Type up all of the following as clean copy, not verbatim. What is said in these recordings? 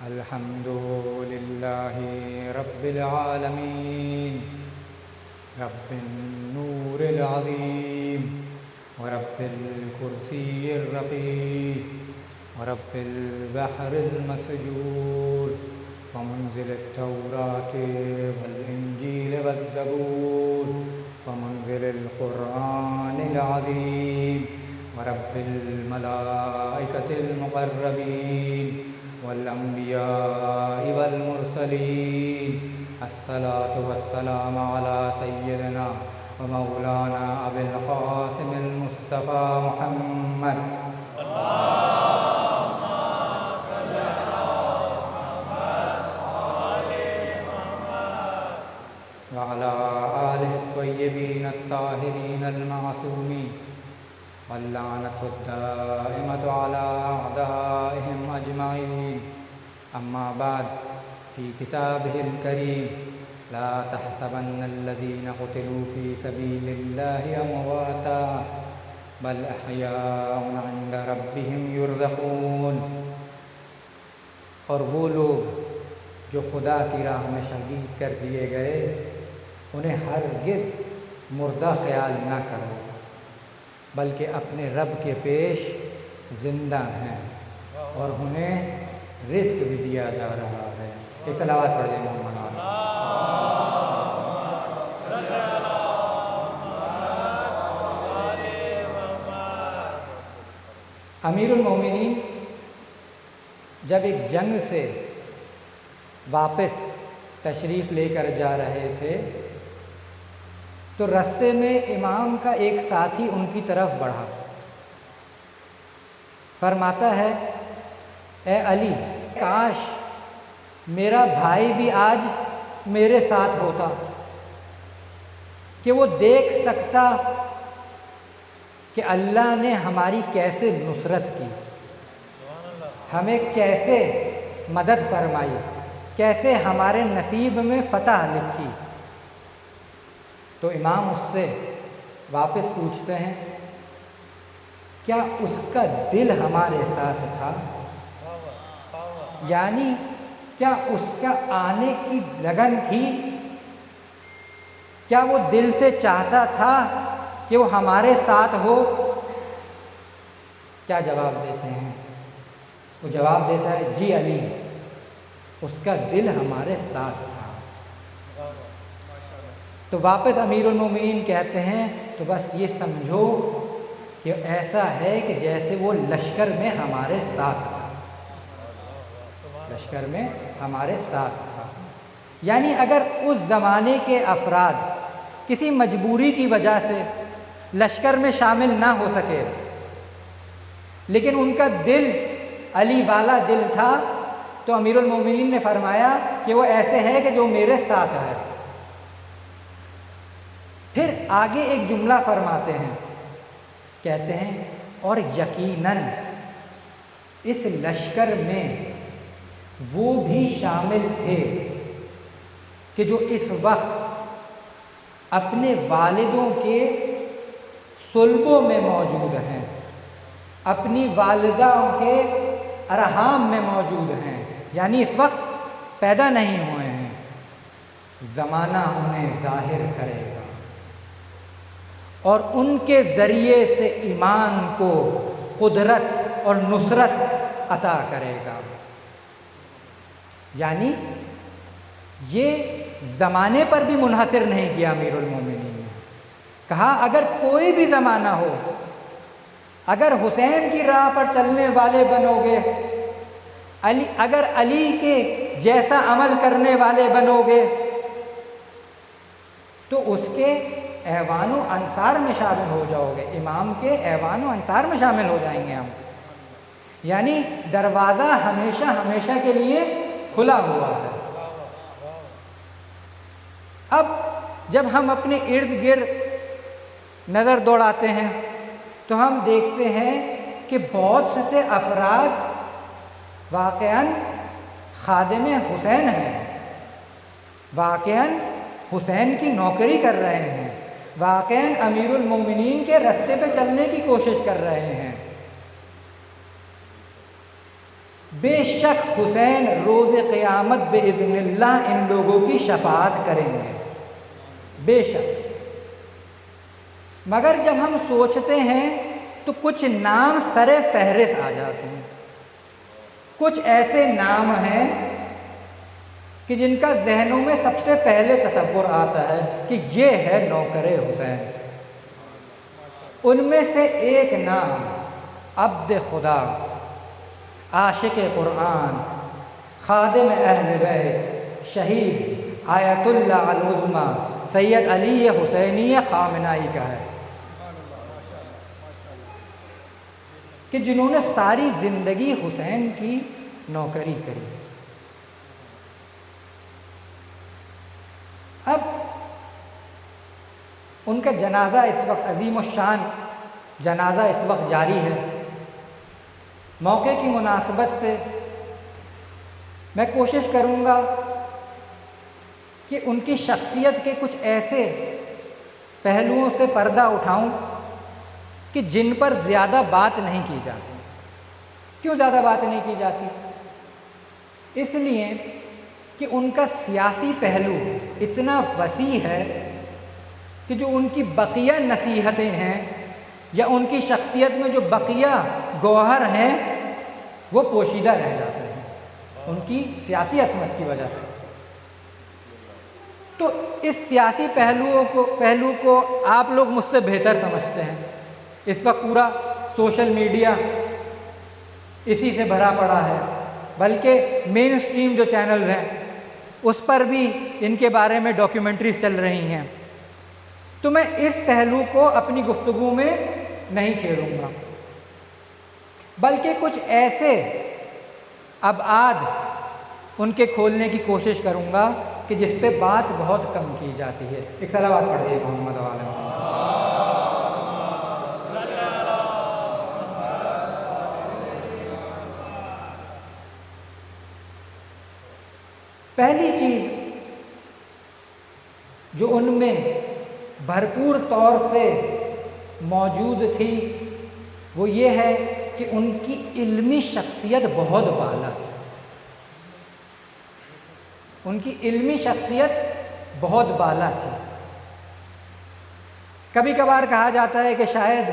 الحمد لله رب العالمين رب النور العظيم ورب الكرسي الرفيع ورب البحر المسجور ومنزل التوراة والإنجيل والزبور ومنزل القرآن العظيم ورب الملائكة المقربين والأنبياء والمرسلين الصلاة والسلام على سيدنا ومولانا أبي القاسم المصطفى محمد وعلى آله الطيبين الطاهرين المعصومين واللعنة الدائمة على أعدائهم أجمعين أما بعد في كتابه الكريم لا تحسبن الذين قتلوا في سبيل الله أمواتا بل أحياء عند ربهم يرزقون. اور وہ لوگ جو خدا کی راہ میں شہید کر دیے گئے انہیں ہرگز مردہ خیال نہ کرو بلکہ اپنے رب کے پیش زندہ ہیں اور انہیں رزق بھی دیا جا رہا ہے. ایک صلوات پڑھ لیں محمد علیہ. امیر المومنین جب ایک جنگ سے واپس تشریف لے کر جا رہے تھے تو رستے میں امام کا ایک ساتھی ان کی طرف بڑھا. فرماتا ہے اے علی کاش میرا بھائی بھی آج میرے ساتھ ہوتا کہ وہ دیکھ سکتا کہ اللہ نے ہماری کیسے نصرت کی، ہمیں کیسے مدد فرمائی، کیسے ہمارے نصیب میں فتح لکھی. تو امام اس سے واپس پوچھتے ہیں کیا اس کا دل ہمارے ساتھ تھا؟ یعنی کیا اس کا آنے کی لگن تھی؟ کیا وہ دل سے چاہتا تھا کہ وہ ہمارے ساتھ ہو؟ کیا جواب دیتے ہیں؟ وہ جواب دیتا ہے جی علی اس کا دل ہمارے ساتھ تھا. تو واپس امیر المومنین کہتے ہیں تو بس یہ سمجھو کہ ایسا ہے کہ جیسے وہ لشکر میں ہمارے ساتھ تھا، لشکر میں ہمارے ساتھ تھا. یعنی اگر اس زمانے کے افراد کسی مجبوری کی وجہ سے لشکر میں شامل نہ ہو سکے لیکن ان کا دل علی والا دل تھا تو امیر المومنین نے فرمایا کہ وہ ایسے ہے کہ جو میرے ساتھ ہے. پھر آگے ایک جملہ فرماتے ہیں، کہتے ہیں اور یقیناً اس لشکر میں وہ بھی شامل تھے کہ جو اس وقت اپنے والدوں کے صلبوں میں موجود ہیں، اپنی والدہ کے ارحام میں موجود ہیں، یعنی اس وقت پیدا نہیں ہوئے ہیں. زمانہ انہیں ظاہر کرے گا اور ان کے ذریعے سے ایمان کو قدرت اور نصرت عطا کرے گا. یعنی یہ زمانے پر بھی منحصر نہیں کیا امیر المومنین نے، کہا اگر کوئی بھی زمانہ ہو، اگر حسین کی راہ پر چلنے والے بنو گے، اگر علی کے جیسا عمل کرنے والے بنو گے تو اس کے ایوان و انصار میں شامل ہو جاؤ گے، امام کے ایوان و انصار میں شامل ہو جائیں گے ہم. یعنی دروازہ ہمیشہ ہمیشہ کے لیے کھلا ہوا ہے. اب جب ہم اپنے ارد گرد نظر دوڑاتے ہیں تو ہم دیکھتے ہیں کہ بہت سے افراد واقعاً خادم حسین ہیں، واقعاً حسین کی نوکری کر رہے ہیں، واقعاً امیر المومنین کے راستے پہ چلنے کی کوشش کر رہے ہیں. بے شک حسین روز قیامت باذن اللہ ان لوگوں کی شفاعت کریں گے، بے شک۔ مگر جب ہم سوچتے ہیں تو کچھ نام سر فہرست آ جاتے ہیں، کچھ ایسے نام ہیں کہ جن کا ذہنوں میں سب سے پہلے تصور آتا ہے کہ یہ ہے نوکر حسین۔ ان میں سے ایک نام عبد خدا، عاشق قرآن، خادم اہل بیت، شہید آیت اللہ العظمیٰ سید علی حسینی خامنائی کا ہے، کہ جنہوں نے ساری زندگی حسین کی نوکری کری۔ اب ان کا جنازہ اس وقت عظیم الشان جنازہ اس وقت جاری ہے۔ موقع کی مناسبت سے میں کوشش کروں گا کہ ان کی شخصیت کے کچھ ایسے پہلوؤں سے پردہ اٹھاؤں کہ جن پر زیادہ بات نہیں کی جاتی۔ کیوں زیادہ بات نہیں کی جاتی؟ اس لیے کہ ان کا سیاسی پہلو اتنا وسیع ہے کہ جو ان کی بقیہ نصیحتیں ہیں یا ان کی شخصیت میں جو بقیہ گوہر ہیں وہ پوشیدہ رہ جاتے ہیں ان کی سیاسی عصمت کی وجہ سے۔ تو اس سیاسی پہلو کو آپ لوگ مجھ سے بہتر سمجھتے ہیں۔ اس وقت پورا سوشل میڈیا اسی سے بھرا پڑا ہے، بلکہ مین اسٹریم جو چینلز ہیں اس پر بھی ان کے بارے میں ڈاکیومنٹریز چل رہی ہیں۔ تو میں اس پہلو کو اپنی گفتگو میں نہیں چھیڑوں گا، بلکہ کچھ ایسے ابعاد ان کے کھولنے کی کوشش کروں گا کہ جس پہ بات بہت کم کی جاتی ہے۔ ایک صلوات پڑھیے محمد وعلی محمد۔ پہلی چیز جو ان میں بھرپور طور سے موجود تھی وہ یہ ہے کہ ان کی علمی شخصیت بہت بالا تھی۔ ان کی علمی شخصیت بہت بالا تھی۔ کبھی کبھار کہا جاتا ہے کہ شاید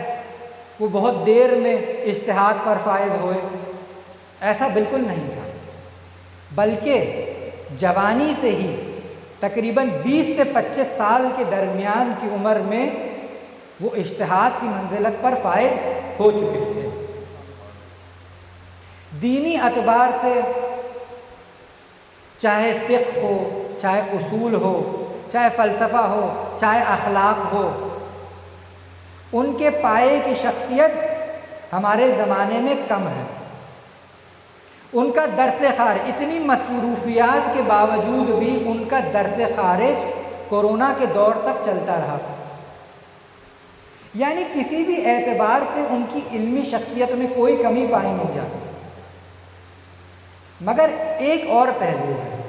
وہ بہت دیر میں اجتہاد پر فائز ہوئے، ایسا بالکل نہیں تھا، بلکہ جوانی سے ہی تقریباً 20 سے 25 سال کے درمیان کی عمر میں وہ اجتہاد کی منزلت پر فائز ہو چکے تھے۔ دینی اعتبار سے چاہے فقہ ہو، چاہے اصول ہو، چاہے فلسفہ ہو، چاہے اخلاق ہو، ان کے پائے کی شخصیت ہمارے زمانے میں کم ہے۔ ان کا درس خارج، اتنی مصروفیات کے باوجود بھی ان کا درس خارج کورونا کے دور تک چلتا رہا، یعنی کسی بھی اعتبار سے ان کی علمی شخصیت میں کوئی کمی پائی نہیں جاتی۔ مگر ایک اور پہلو ہے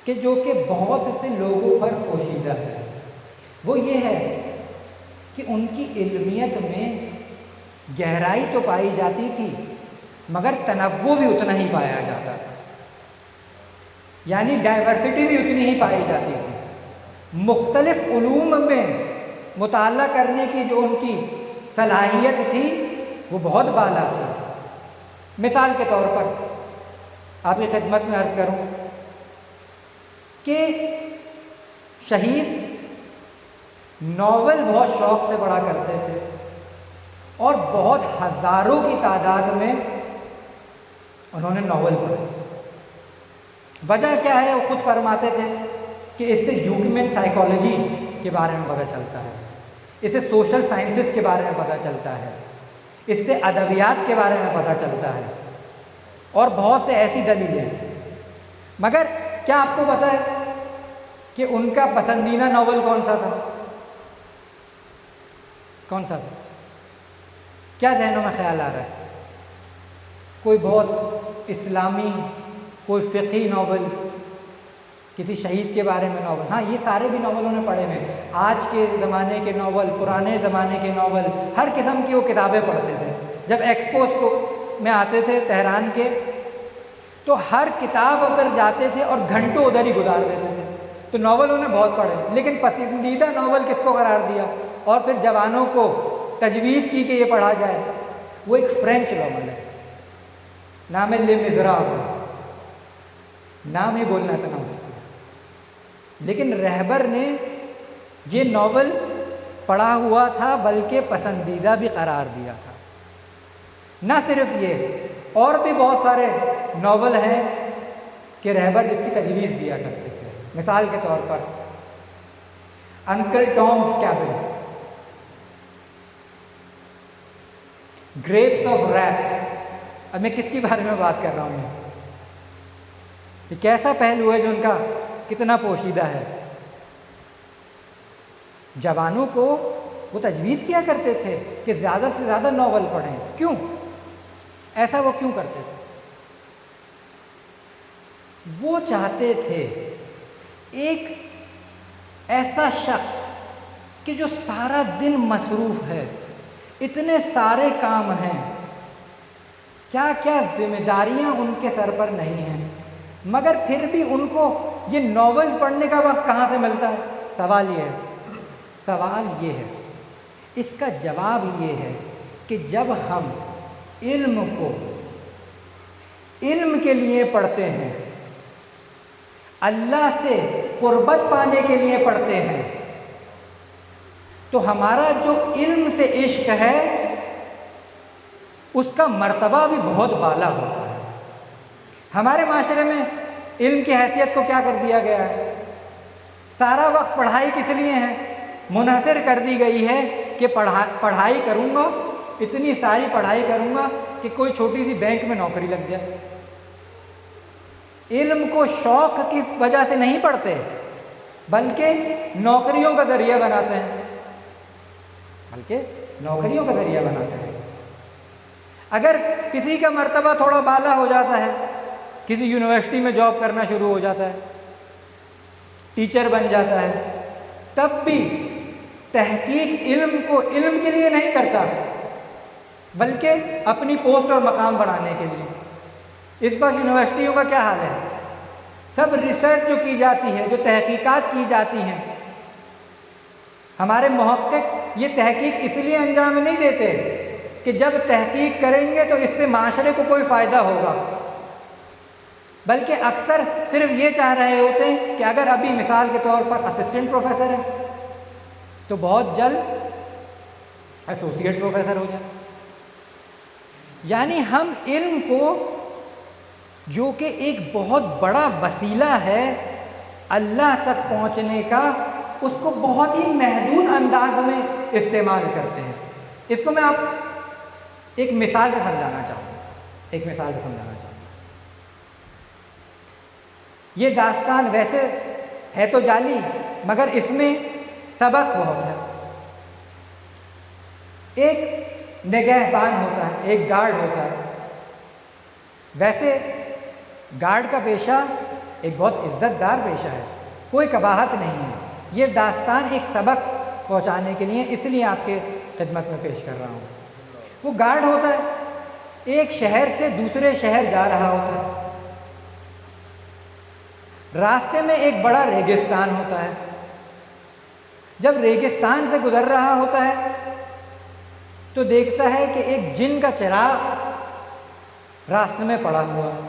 کہ جو کہ بہت سے لوگوں پر پوشیدہ ہے، وہ یہ ہے کہ ان کی علمیت میں گہرائی تو پائی جاتی تھی مگر تنوع بھی اتنا ہی پایا جاتا تھا، یعنی ڈائیورسٹی بھی اتنی ہی پائی جاتی تھی۔ مختلف علوم میں مطالعہ کرنے کی جو ان کی صلاحیت تھی وہ بہت بالا تھی۔ مثال کے طور پر آپ کی خدمت میں عرض کروں کہ شہید ناول بہت شوق سے پڑھا کرتے تھے اور بہت ہزاروں کی تعداد میں انہوں نے ناول پڑھے۔ وجہ کیا ہے؟ وہ خود فرماتے تھے کہ اس سے ہیومن سائیکالوجی کے بارے میں پتہ چلتا ہے، اس سے سوشل سائنسز کے بارے میں پتہ چلتا ہے، اس سے ادبیات کے بارے میں پتہ چلتا ہے، اور بہت سے ایسی دلیلیں۔ مگر کیا آپ کو پتہ ہے کہ ان کا پسندیدہ ناول کون سا تھا؟ کون سا تھا؟ کیا ذہنوں میں خیال آ رہا ہے؟ کوئی بہت اسلامی، کوئی فقہی ناول، کسی شہید کے بارے میں ناول؟ ہاں، یہ سارے بھی ناول انہوں نے پڑھے ہیں۔ آج کے زمانے کے ناول، پرانے زمانے کے ناول، ہر قسم کی وہ کتابیں پڑھتے تھے۔ جب ایکسپوز کو میں آتے تھے تہران کے، تو ہر کتاب پر جاتے تھے اور گھنٹوں ادھر ہی گزار دیتے تھے۔ تو ناول انہیں بہت پڑھے، لیکن پسندیدہ ناول کس کو قرار دیا اور پھر جوانوں کو تجویز کی کہ یہ پڑھا جائے؟ وہ ایک فرینچ ناول ہے، نام ہے لے میزرابل، نام ہی بولنا تھا ناول، لیکن رہبر نے یہ ناول پڑھا ہوا تھا بلکہ پسندیدہ بھی قرار دیا تھا۔ نہ صرف یہ، اور بھی بہت سارے ناول ہیں کہ رہبر جس کی تجویز دیا کرتے تھے۔ مثال کے طور پر uncle Tom's cabin, grapes of wrath. اب میں کس کے بارے میں بات کر رہا ہوں؟ یہ کیسا پہلو ہے جو ان کا کتنا پوشیدہ ہے۔ جوانوں کو وہ تجویز کیا کرتے تھے کہ زیادہ سے زیادہ ناول پڑھیں۔ کیوں ایسا وہ کیوں کرتے تھے؟ وہ چاہتے تھے ایک ایسا شخص کہ جو سارا دن مصروف ہے، اتنے سارے کام ہیں، کیا کیا ذمہ داریاں ان کے سر پر نہیں ہیں، مگر پھر بھی ان کو یہ ناولز پڑھنے کا وقت کہاں سے ملتا ہے؟ سوال یہ ہے، اس کا جواب یہ ہے کہ جب ہم علم کو علم کے لیے پڑھتے ہیں، اللہ سے قربت پانے کے لیے پڑھتے ہیں، تو ہمارا جو علم سے عشق ہے اس کا مرتبہ بھی بہت بالا ہوتا ہے۔ ہمارے معاشرے میں علم کی حیثیت کو کیا کر دیا گیا ہے؟ سارا وقت پڑھائی کس لیے ہے؟ منحصر کر دی گئی ہے کہ پڑھائی کروں گا، اتنی ساری پڑھائی کروں گا کہ کوئی چھوٹی سی بینک میں نوکری لگ جائے۔ علم کو شوق کی وجہ سے نہیں پڑھتے بلکہ نوکریوں کا ذریعہ بناتے ہیں، اگر کسی کا مرتبہ تھوڑا بالا ہو جاتا ہے، کسی یونیورسٹی میں جاب کرنا شروع ہو جاتا ہے، ٹیچر بن جاتا ہے، تب بھی تحقیق علم کو علم کے لیے نہیں کرتا بلکہ اپنی پوسٹ اور مقام بڑھانے کے لیے۔ اس وقت یونیورسٹیوں کا کیا حال ہے؟ سب ریسرچ جو کی جاتی ہے، جو تحقیقات کی جاتی ہیں، ہمارے محقق یہ تحقیق اس لیے انجام نہیں دیتے کہ جب تحقیق کریں گے تو اس سے معاشرے کو کوئی فائدہ ہوگا، بلکہ اکثر صرف یہ چاہ رہے ہوتے ہیں کہ اگر ابھی مثال کے طور پر اسسٹنٹ پروفیسر ہے تو بہت جلد ایسوسیٹ پروفیسر ہو جائے۔ یعنی ہم علم کو، جو کہ ایک بہت بڑا وسیلہ ہے اللہ تک پہنچنے کا، اس کو بہت ہی محدود انداز میں استعمال کرتے ہیں۔ اس کو میں آپ ایک مثال سے سمجھانا چاہوں گا۔ یہ داستان ویسے ہے تو جعلی، مگر اس میں سبق بہت ہے۔ ایک نگہبان ہوتا ہے، ایک گارڈ ہوتا ہے۔ ویسے گارڈ کا پیشہ ایک بہت عزت دار پیشہ ہے، کوئی قباحت نہیں ہے۔ یہ داستان ایک سبق پہنچانے کے لیے اس لیے آپ کے خدمت میں پیش کر رہا ہوں۔ وہ گارڈ ہوتا ہے، ایک شہر سے دوسرے شہر جا رہا ہوتا ہے، راستے میں ایک بڑا ریگستان ہوتا ہے۔ جب ریگستان سے گزر رہا ہوتا ہے تو دیکھتا ہے کہ ایک جن کا چراغ راستے میں پڑا ہوا ہے۔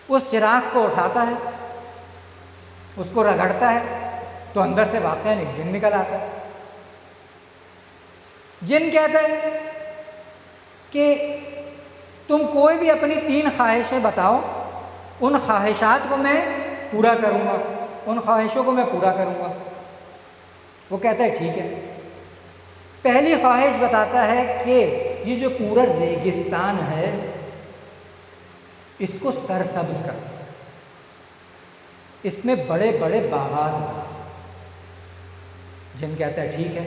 اس چراغ کو اٹھاتا ہے، اس کو رگڑتا ہے تو اندر سے واقعاً ایک جن نکل آتا ہے۔ جن کہتا ہے کہ تم کوئی بھی اپنی 3 خواہشیں بتاؤ، ان خواہشات کو میں پورا کروں گا، ان خواہشوں کو میں پورا کروں گا۔ وہ کہتا ہے ٹھیک ہے۔ پہلی خواہش بتاتا ہے کہ یہ جو پورا ریگستان ہے اس کو سرسبز کر، اس میں بڑے بڑے باغات ہیں۔ جن کہتا ہے ٹھیک ہے،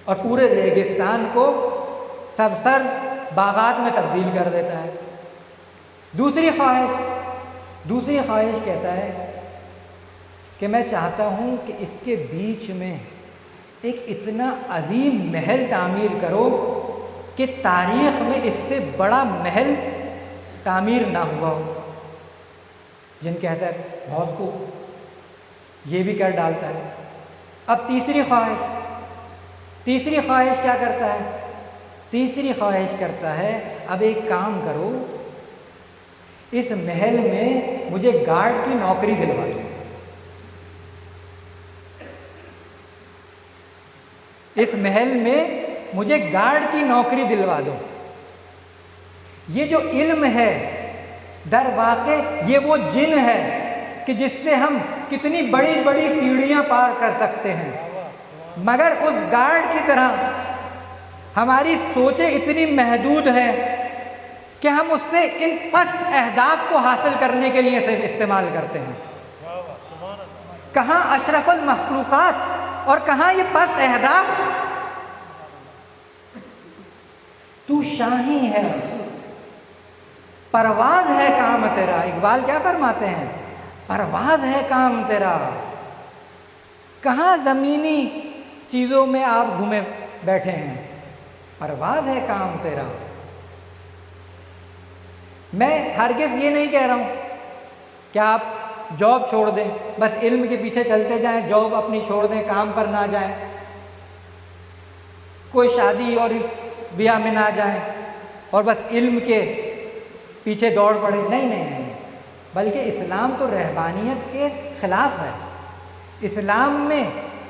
اور پورے ریگستان کو سبسر باغات میں تبدیل کر دیتا ہے۔ دوسری خواہش کہتا ہے کہ میں چاہتا ہوں کہ اس کے بیچ میں ایک اتنا عظیم محل تعمیر کرو کہ تاریخ میں اس سے بڑا محل تعمیر نہ ہوا ہو۔ جن کہتا ہے بہت کو یہ بھی کر ڈالتا ہے۔ اب تیسری خواہش کیا کرتا ہے؟ تیسری خواہش کرتا ہے اب ایک کام کرو، اس محل میں مجھے گارڈ کی نوکری دلوا دو، اس محل میں مجھے گارڈ کی نوکری دلوا دو۔ یہ جو علم ہے در واقع یہ وہ جن ہے کہ جس سے ہم کتنی بڑی بڑی سیڑھیاں پار کر سکتے ہیں، مگر اس گارڈ کی طرح ہماری سوچیں اتنی محدود ہیں کہ ہم اس سے ان پست اہداف کو حاصل کرنے کے لیے صرف استعمال کرتے ہیں۔ کہاں اشرف المخلوقات اور کہاں یہ پست اہداف؟ تو شاہی ہے، پرواز ہے کام تیرا۔ اقبال کیا فرماتے ہیں؟ پرواز ہے کام تیرا۔ کہاں زمینی چیزوں میں آپ گھومے بیٹھے ہیں، پرواز ہے کام تیرا۔ میں ہرگز یہ نہیں کہہ رہا ہوں کہ آپ جاب چھوڑ دیں، بس علم کے پیچھے چلتے جائیں، جاب اپنی چھوڑ دیں، کام پر نہ جائیں، کوئی شادی اور بیاہ میں نہ جائیں اور بس علم کے پیچھے دوڑ پڑے۔ نہیں، بلکہ اسلام تو رہبانیت کے خلاف ہے۔ اسلام میں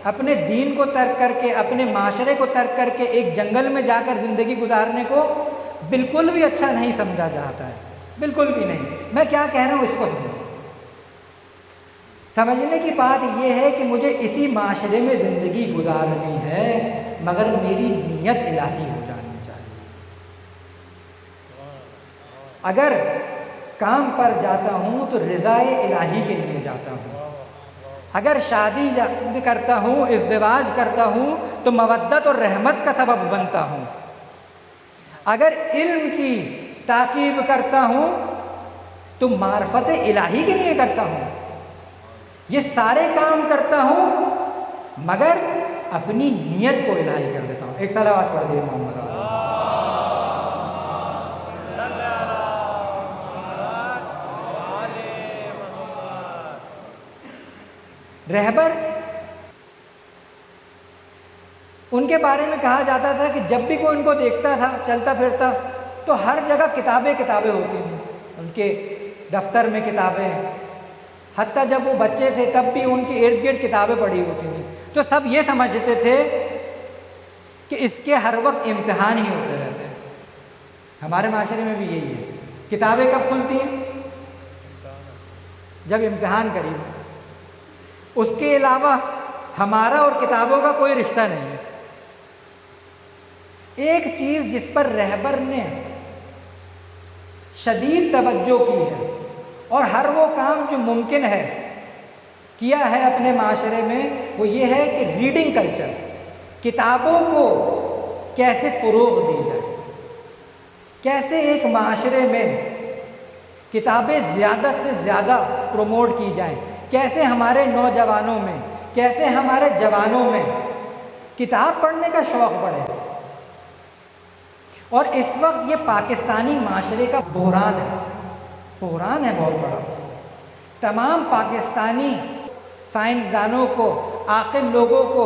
اپنے دین کو ترک کر کے، اپنے معاشرے کو ترک کر کے ایک جنگل میں جا کر زندگی گزارنے کو بالکل بھی اچھا نہیں سمجھا جاتا ہے، بالکل بھی نہیں۔ میں کیا کہہ رہا ہوں اس کو سمجھنے کی بات یہ ہے کہ مجھے اسی معاشرے میں زندگی گزارنی ہے، مگر میری نیت الہی ہو جانی چاہیے۔ اگر کام پر جاتا ہوں تو رضا الہی کے لیے جاتا ہوں، اگر شادی کرتا ہوں، ازدواج کرتا ہوں تو مودت اور رحمت کا سبب بنتا ہوں، اگر علم کی تاکیب کرتا ہوں تو معرفت الہی کے لیے کرتا ہوں۔ یہ سارے کام کرتا ہوں مگر اپنی نیت کو الہی کر دیتا ہوں۔ ایک صلوات پڑھ دیجیے محمد۔ رہبر، ان کے بارے میں کہا جاتا تھا کہ جب بھی کوئی ان کو دیکھتا تھا چلتا پھرتا تو ہر جگہ کتابیں ہوتی تھیں، ان کے دفتر میں کتابیں، حتیٰ جب وہ بچے تھے تب بھی ان کے ارد گرد کتابیں پڑھی ہوتی تھیں۔ تو سب یہ سمجھتے تھے کہ اس کے ہر وقت امتحان ہی ہوتے رہتے ہیں۔ ہمارے معاشرے میں بھی یہی ہے، کتابیں کب کھلتی ہیں؟ جب امتحان قریب ہو۔ اس کے علاوہ ہمارا اور کتابوں کا کوئی رشتہ نہیں ہے۔ ایک چیز جس پر رہبر نے شدید توجہ کی ہے اور ہر وہ کام جو ممکن ہے کیا ہے اپنے معاشرے میں، وہ یہ ہے کہ ریڈنگ کلچر، کتابوں کو کیسے فروغ دی جائے، کیسے ایک معاشرے میں کتابیں زیادہ سے زیادہ پروموٹ کی جائیں، کیسے ہمارے نوجوانوں میں، کیسے ہمارے جوانوں میں کتاب پڑھنے کا شوق بڑھے۔ اور اس وقت یہ پاکستانی معاشرے کا بحران ہے بہت بڑا۔ تمام پاکستانی سائنسدانوں کو، عاقل لوگوں کو،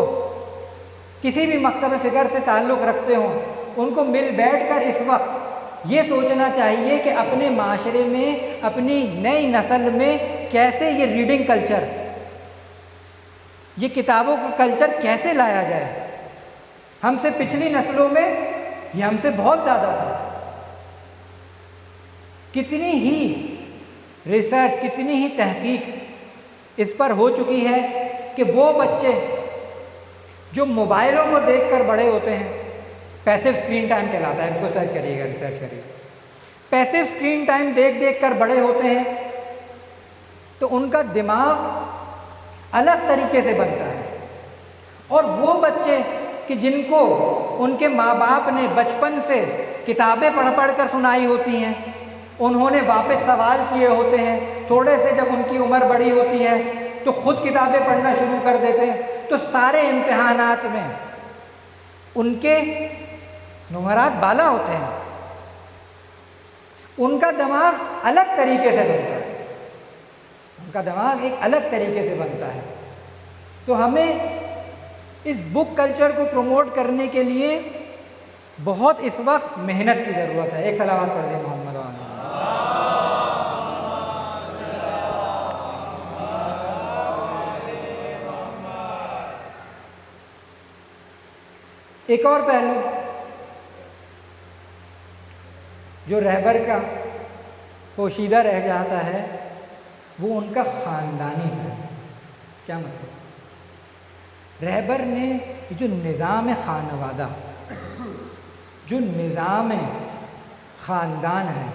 کسی بھی مکتب فکر سے تعلق رکھتے ہوں، ان کو مل بیٹھ کر اس وقت یہ سوچنا چاہیے کہ اپنے معاشرے میں، اپنی نئی نسل میں کیسے یہ ریڈنگ کلچر، یہ کتابوں کا کلچر کیسے لایا جائے۔ ہم سے پچھلی نسلوں میں یہ ہم سے بہت زیادہ تھا۔ کتنی ہی ریسرچ، کتنی ہی تحقیق اس پر ہو چکی ہے کہ وہ بچے جو موبائلوں کو دیکھ کر بڑے ہوتے ہیں، پیسو اسکرین ٹائم کہلاتا ہے، اس کو سرچ کریے گا، ریسرچ کریے گا، پیسو اسکرین ٹائم دیکھ کر بڑے ہوتے ہیں تو ان کا دماغ الگ طریقے سے بنتا ہے۔ اور وہ بچے کہ جن کو ان کے ماں باپ نے بچپن سے کتابیں پڑھ کر سنائی ہوتی ہیں، انہوں نے واپس سوال کیے ہوتے ہیں، تھوڑے سے جب ان کی عمر بڑی ہوتی ہے تو خود کتابیں پڑھنا شروع کر دیتے ہیں، تو سارے امتحانات میں ان کے نمرات بالا ہوتے ہیں، ان کا دماغ الگ طریقے سے بنتا ہے، ان کا دماغ ایک الگ طریقے سے بنتا ہے۔ تو ہمیں اس بک کلچر کو پروموٹ کرنے کے لیے بہت اس وقت محنت کی ضرورت ہے۔ ایک صلوات پڑھ دیں محمد وآلہ۔ ایک اور پہلو جو رہبر کا پوشیدہ رہ جاتا ہے وہ ان کا خاندانی ہے۔ کیا مطلب؟ رہبر نے جو نظام خانوادہ، جو نظام خاندان ہے،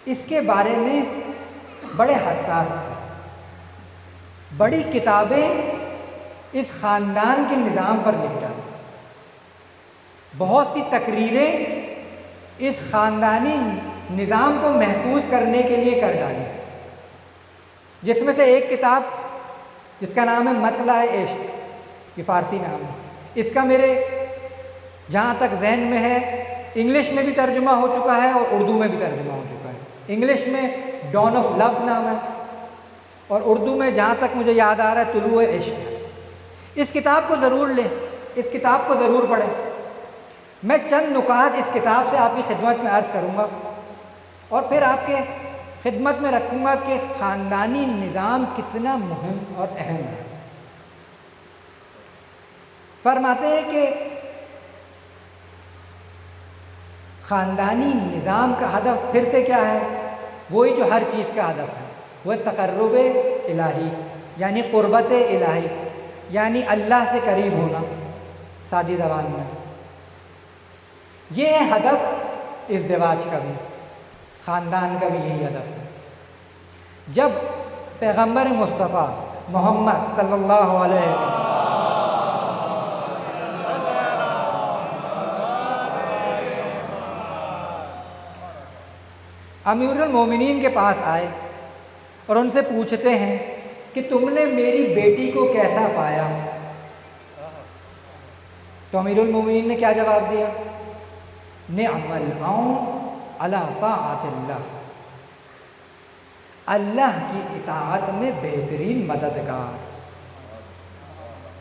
اس کے بارے میں بڑے حساس ہیں۔ بڑی کتابیں اس خاندان کے نظام پر لکھ ڈالی، بہت سی تقریریں اس خاندانی نظام کو محفوظ کرنے کے لیے کر ڈالی، جس میں سے ایک کتاب جس کا نام ہے مطلع عشق، یہ فارسی نام ہے، اس کا میرے جہاں تک ذہن میں ہے انگلش میں بھی ترجمہ ہو چکا ہے اور اردو میں بھی ترجمہ ہو چکا ہے۔ انگلش میں ڈان آف لو نام ہے اور اردو میں جہاں تک مجھے یاد آ رہا ہے طلوع عشق ہے۔ اس کتاب کو ضرور لیں، اس کتاب کو ضرور پڑھیں۔ میں چند نکات اس کتاب سے آپ کی خدمت میں عرض کروں گا اور پھر آپ کے خدمت میں رکھوں گا کہ خاندانی نظام کتنا مہم اور اہم ہے۔ فرماتے ہیں کہ خاندانی نظام کا ہدف پھر سے کیا ہے؟ وہی جو ہر چیز کا ہدف ہے، وہ تقرب الہی، یعنی قربت الہی، یعنی اللہ سے قریب ہونا، سادی زبان میں یہ ہے ہدف ازدواج کا بھی، خاندان کا بھی یہی ہدف ہے۔ جب پیغمبر مصطفیٰ محمد صلی اللہ علیہ وسلم امیر المومنین کے پاس آئے اور ان سے پوچھتے ہیں کہ تم نے میری بیٹی کو کیسا پایا؟ تو امیر المومنین نے کیا جواب دیا؟ نعم العون علی طاعت اللہ، اللہ کی اطاعت میں بہترین مددگار،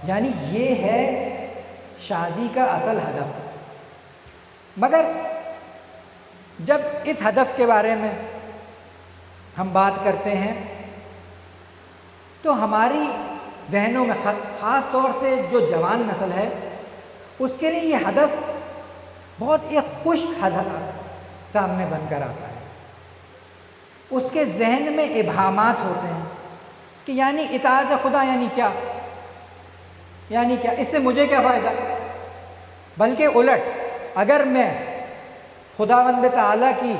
یعنی یہ ہے شادی کا اصل ہدف۔ مگر جب اس ہدف کے بارے میں ہم بات کرتے ہیں تو ہماری ذہنوں میں خاص طور سے جو جوان نسل ہے اس کے لیے یہ ہدف بہت ایک خشک ہدف سامنے بن کر آتا ہے۔ اس کے ذہن میں ابہامات ہوتے ہیں کہ یعنی اطاعت خدا یعنی کیا؟ یعنی کیا؟ اس سے مجھے کیا فائدہ؟ بلکہ الٹ، اگر میں خداوند تعالیٰ کی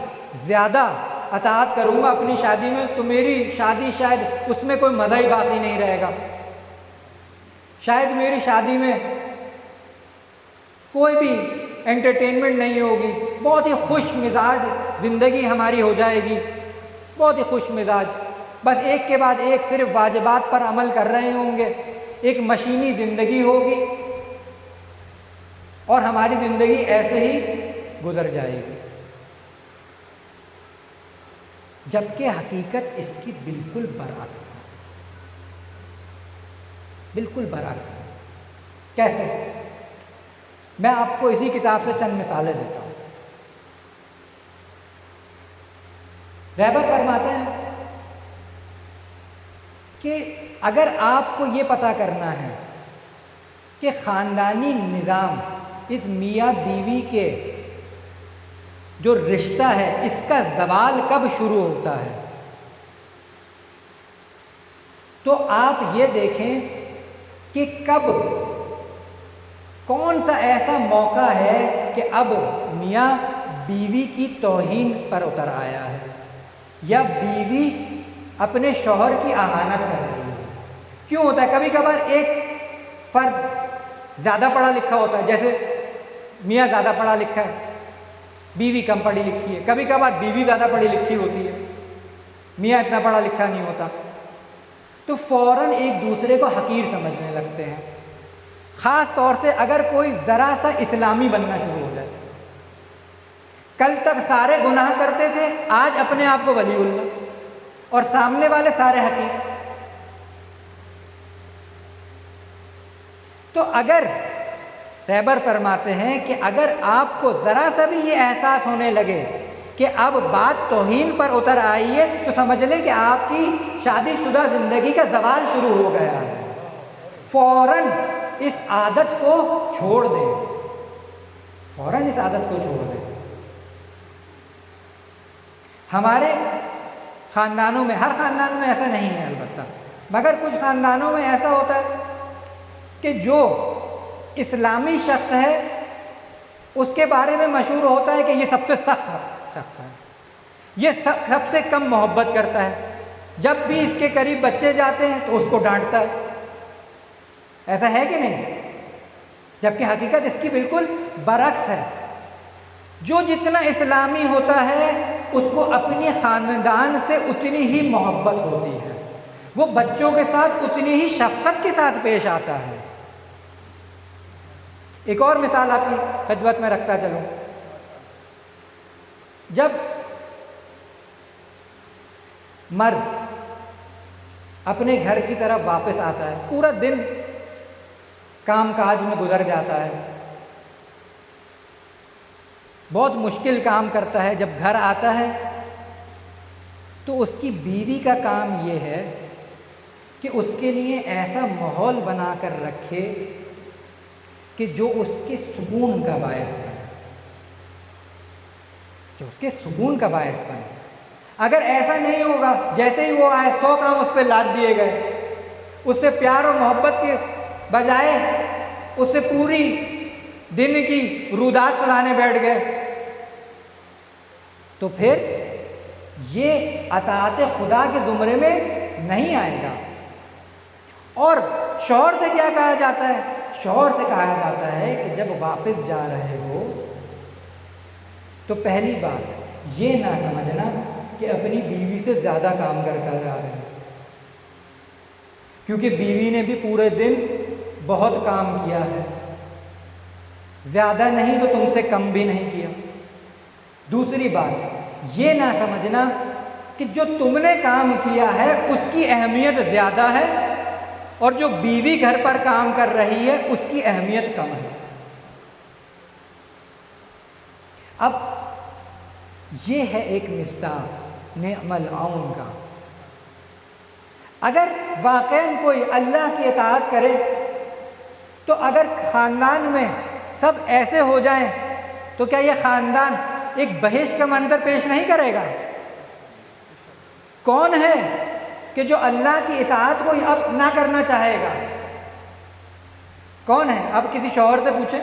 زیادہ اطاعت کروں گا اپنی شادی میں تو میری شادی شاید اس میں کوئی مزہ ہی باقی نہیں رہے گا، شاید میری شادی میں کوئی بھی انٹرٹینمنٹ نہیں ہوگی، بہت ہی خوش مزاج زندگی ہماری ہو جائے گی، بہت ہی خوش مزاج، بس ایک کے بعد ایک صرف واجبات پر عمل کر رہے ہوں گے، ایک مشینی زندگی ہوگی اور ہماری زندگی ایسے ہی گزر جائے گی۔ جبکہ حقیقت اس کی بالکل برعکس ہے، بالکل برعکس ہے۔ کیسے؟ میں آپ کو اسی کتاب سے چند مثالیں دیتا ہوں۔ رہبر فرماتے ہیں کہ اگر آپ کو یہ پتہ کرنا ہے کہ خاندانی نظام، اس میاں بیوی کے جو رشتہ ہے اس کا زوال کب شروع ہوتا ہے، تو آپ یہ دیکھیں کہ کب، کون سا ایسا موقع ہے کہ اب میاں بیوی کی توہین پر اتر آیا ہے یا بیوی اپنے شوہر کی اہانت کر رہی ہے۔ کیوں ہوتا ہے؟ کبھی کبھار ایک فرد زیادہ پڑھا لکھا ہوتا ہے، جیسے میاں زیادہ پڑھا لکھا ہے، بیوی کم پڑھی لکھی ہے، کبھی کبھار بیوی زیادہ پڑھی لکھی ہوتی ہے، میاں اتنا پڑھا لکھا نہیں ہوتا، تو فوراً ایک دوسرے کو حقیر سمجھنے لگتے ہیں، خاص طور سے اگر کوئی ذرا سا اسلامی بننا شروع ہو جائے. کل تک سارے گناہ کرتے تھے، آج اپنے آپ کو ولی اللہ اور سامنے والے سارے حقیق. تو اگر رہبر فرماتے ہیں کہ اگر آپ کو ذرا سا بھی یہ احساس ہونے لگے کہ اب بات توہین پر اتر آئی ہے، تو سمجھ لیں کہ آپ کی شادی شدہ زندگی کا زوال شروع ہو گیا ہے. فوراً اس عادت کو چھوڑ دیں، فوراً اس عادت کو چھوڑ دیں. ہمارے خاندانوں میں، ہر خاندان میں ایسا نہیں ہے البتہ، مگر کچھ خاندانوں میں ایسا ہوتا ہے کہ جو اسلامی شخص ہے اس کے بارے میں مشہور ہوتا ہے کہ یہ سب سے سخت شخص ہے، یہ سب سے کم محبت کرتا ہے. جب بھی اس کے قریب بچے جاتے ہیں تو اس کو ڈانٹتا ہے. ایسا ہے کہ نہیں؟ جبکہ حقیقت اس کی بالکل برعکس ہے. جو جتنا اسلامی ہوتا ہے اس کو اپنے خاندان سے اتنی ہی محبت ہوتی ہے، وہ بچوں کے ساتھ اتنی ہی شفقت کے ساتھ پیش آتا ہے. ایک اور مثال آپ کی خدمت میں رکھتا چلوں. جب مرد اپنے گھر کی طرف واپس آتا ہے، پورا دن کام کاج میں گزر جاتا ہے، بہت مشکل کام کرتا ہے، جب گھر آتا ہے تو اس کی بیوی کا کام یہ ہے کہ اس کے لیے ایسا ماحول بنا کر رکھے کہ جو اس کے سکون کا باعث بنے، جو اس کے سکون کا باعث بنے. اگر ایسا نہیں ہوگا، جیسے ہی وہ آئے 100 کام اس پہ لاد دیے گئے، اس سے پیار اور محبت کے بجائے اس سے پوری دن کی رودات سنانے بیٹھ گئے، تو پھر یہ اطاعت خدا کے زمرے میں نہیں آئے گا. اور شوہر سے کیا کہا جاتا ہے؟ شوہر سے کہا جاتا ہے کہ جب واپس جا رہے ہو تو پہلی بات یہ نہ سمجھنا کہ اپنی بیوی سے زیادہ کام کر کر آ رہے ہیں، کیونکہ بیوی نے بھی پورے دن بہت کام کیا ہے، زیادہ نہیں تو تم سے کم بھی نہیں کیا. دوسری بات یہ نہ سمجھنا کہ جو تم نے کام کیا ہے اس کی اہمیت زیادہ ہے اور جو بیوی گھر پر کام کر رہی ہے اس کی اہمیت کم ہے. اب یہ ہے ایک مصداق نعم العون کا. اگر واقعاً کوئی اللہ کی اطاعت کرے تو اگر خاندان میں سب ایسے ہو جائیں تو کیا یہ خاندان ایک بہشت کا منظر پیش نہیں کرے گا؟ کون ہے کہ جو اللہ کی اطاعت کو اب نہ کرنا چاہے گا؟ کون ہے؟ اب کسی شوہر سے پوچھیں،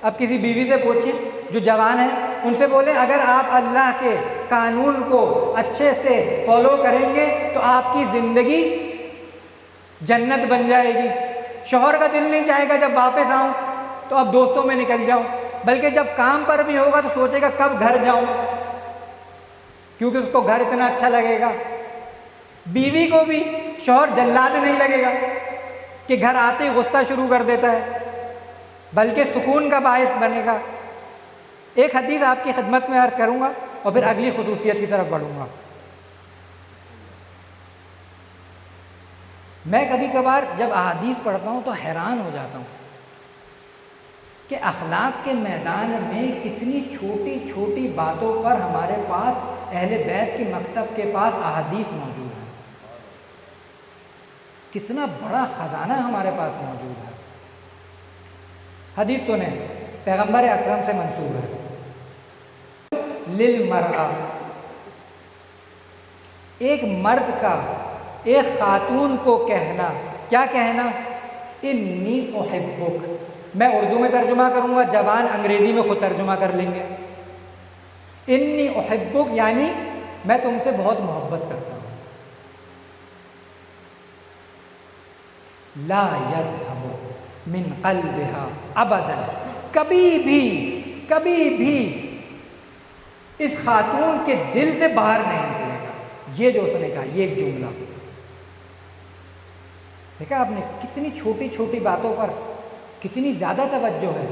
اب کسی بیوی سے پوچھیں جو جوان ہیں، ان سے بولیں اگر آپ اللہ کے قانون کو اچھے سے فالو کریں گے تو آپ کی زندگی جنت بن جائے گی. شوہر کا دل نہیں چاہے گا جب واپس آؤں تو اب دوستوں میں نکل جاؤں، بلکہ جب کام پر بھی ہوگا تو سوچے گا کب گھر جاؤں، کیونکہ اس کو گھر اتنا اچھا لگے گا. بیوی کو بھی شوہر جلاد نہیں لگے گا کہ گھر آتے ہی غصہ شروع کر دیتا ہے، بلکہ سکون کا باعث بنے گا. ایک حدیث آپ کی خدمت میں عرض کروں گا اور پھر اگلی خصوصیت کی طرف بڑھوں گا. میں کبھی کبھار جب احادیث پڑھتا ہوں تو حیران ہو جاتا ہوں کہ اخلاق کے میدان میں کتنی چھوٹی چھوٹی باتوں پر ہمارے پاس اہل بیت کے مکتب کے پاس احادیث موجود ہیں. کتنا بڑا خزانہ ہمارے پاس موجود ہے. حدیث سنیں، پیغمبر اکرم سے منسوب ہے. للمرأة، ایک مرد کا ایک خاتون کو کہنا، کیا کہنا؟ انی احبک. میں اردو میں ترجمہ کروں گا، جوان انگریزی میں خود ترجمہ کر لیں گے. انی احبک یعنی میں تم سے بہت محبت کرتا ہوں. لا یذهب من قلبها ابدا، کبھی بھی اس خاتون کے دل سے باہر نہیں نکلے گا. یہ جو اس نے کہا، یہ ایک جملہ دیکھا آپ نے، کتنی چھوٹی چھوٹی باتوں پر کتنی زیادہ توجہ ہے.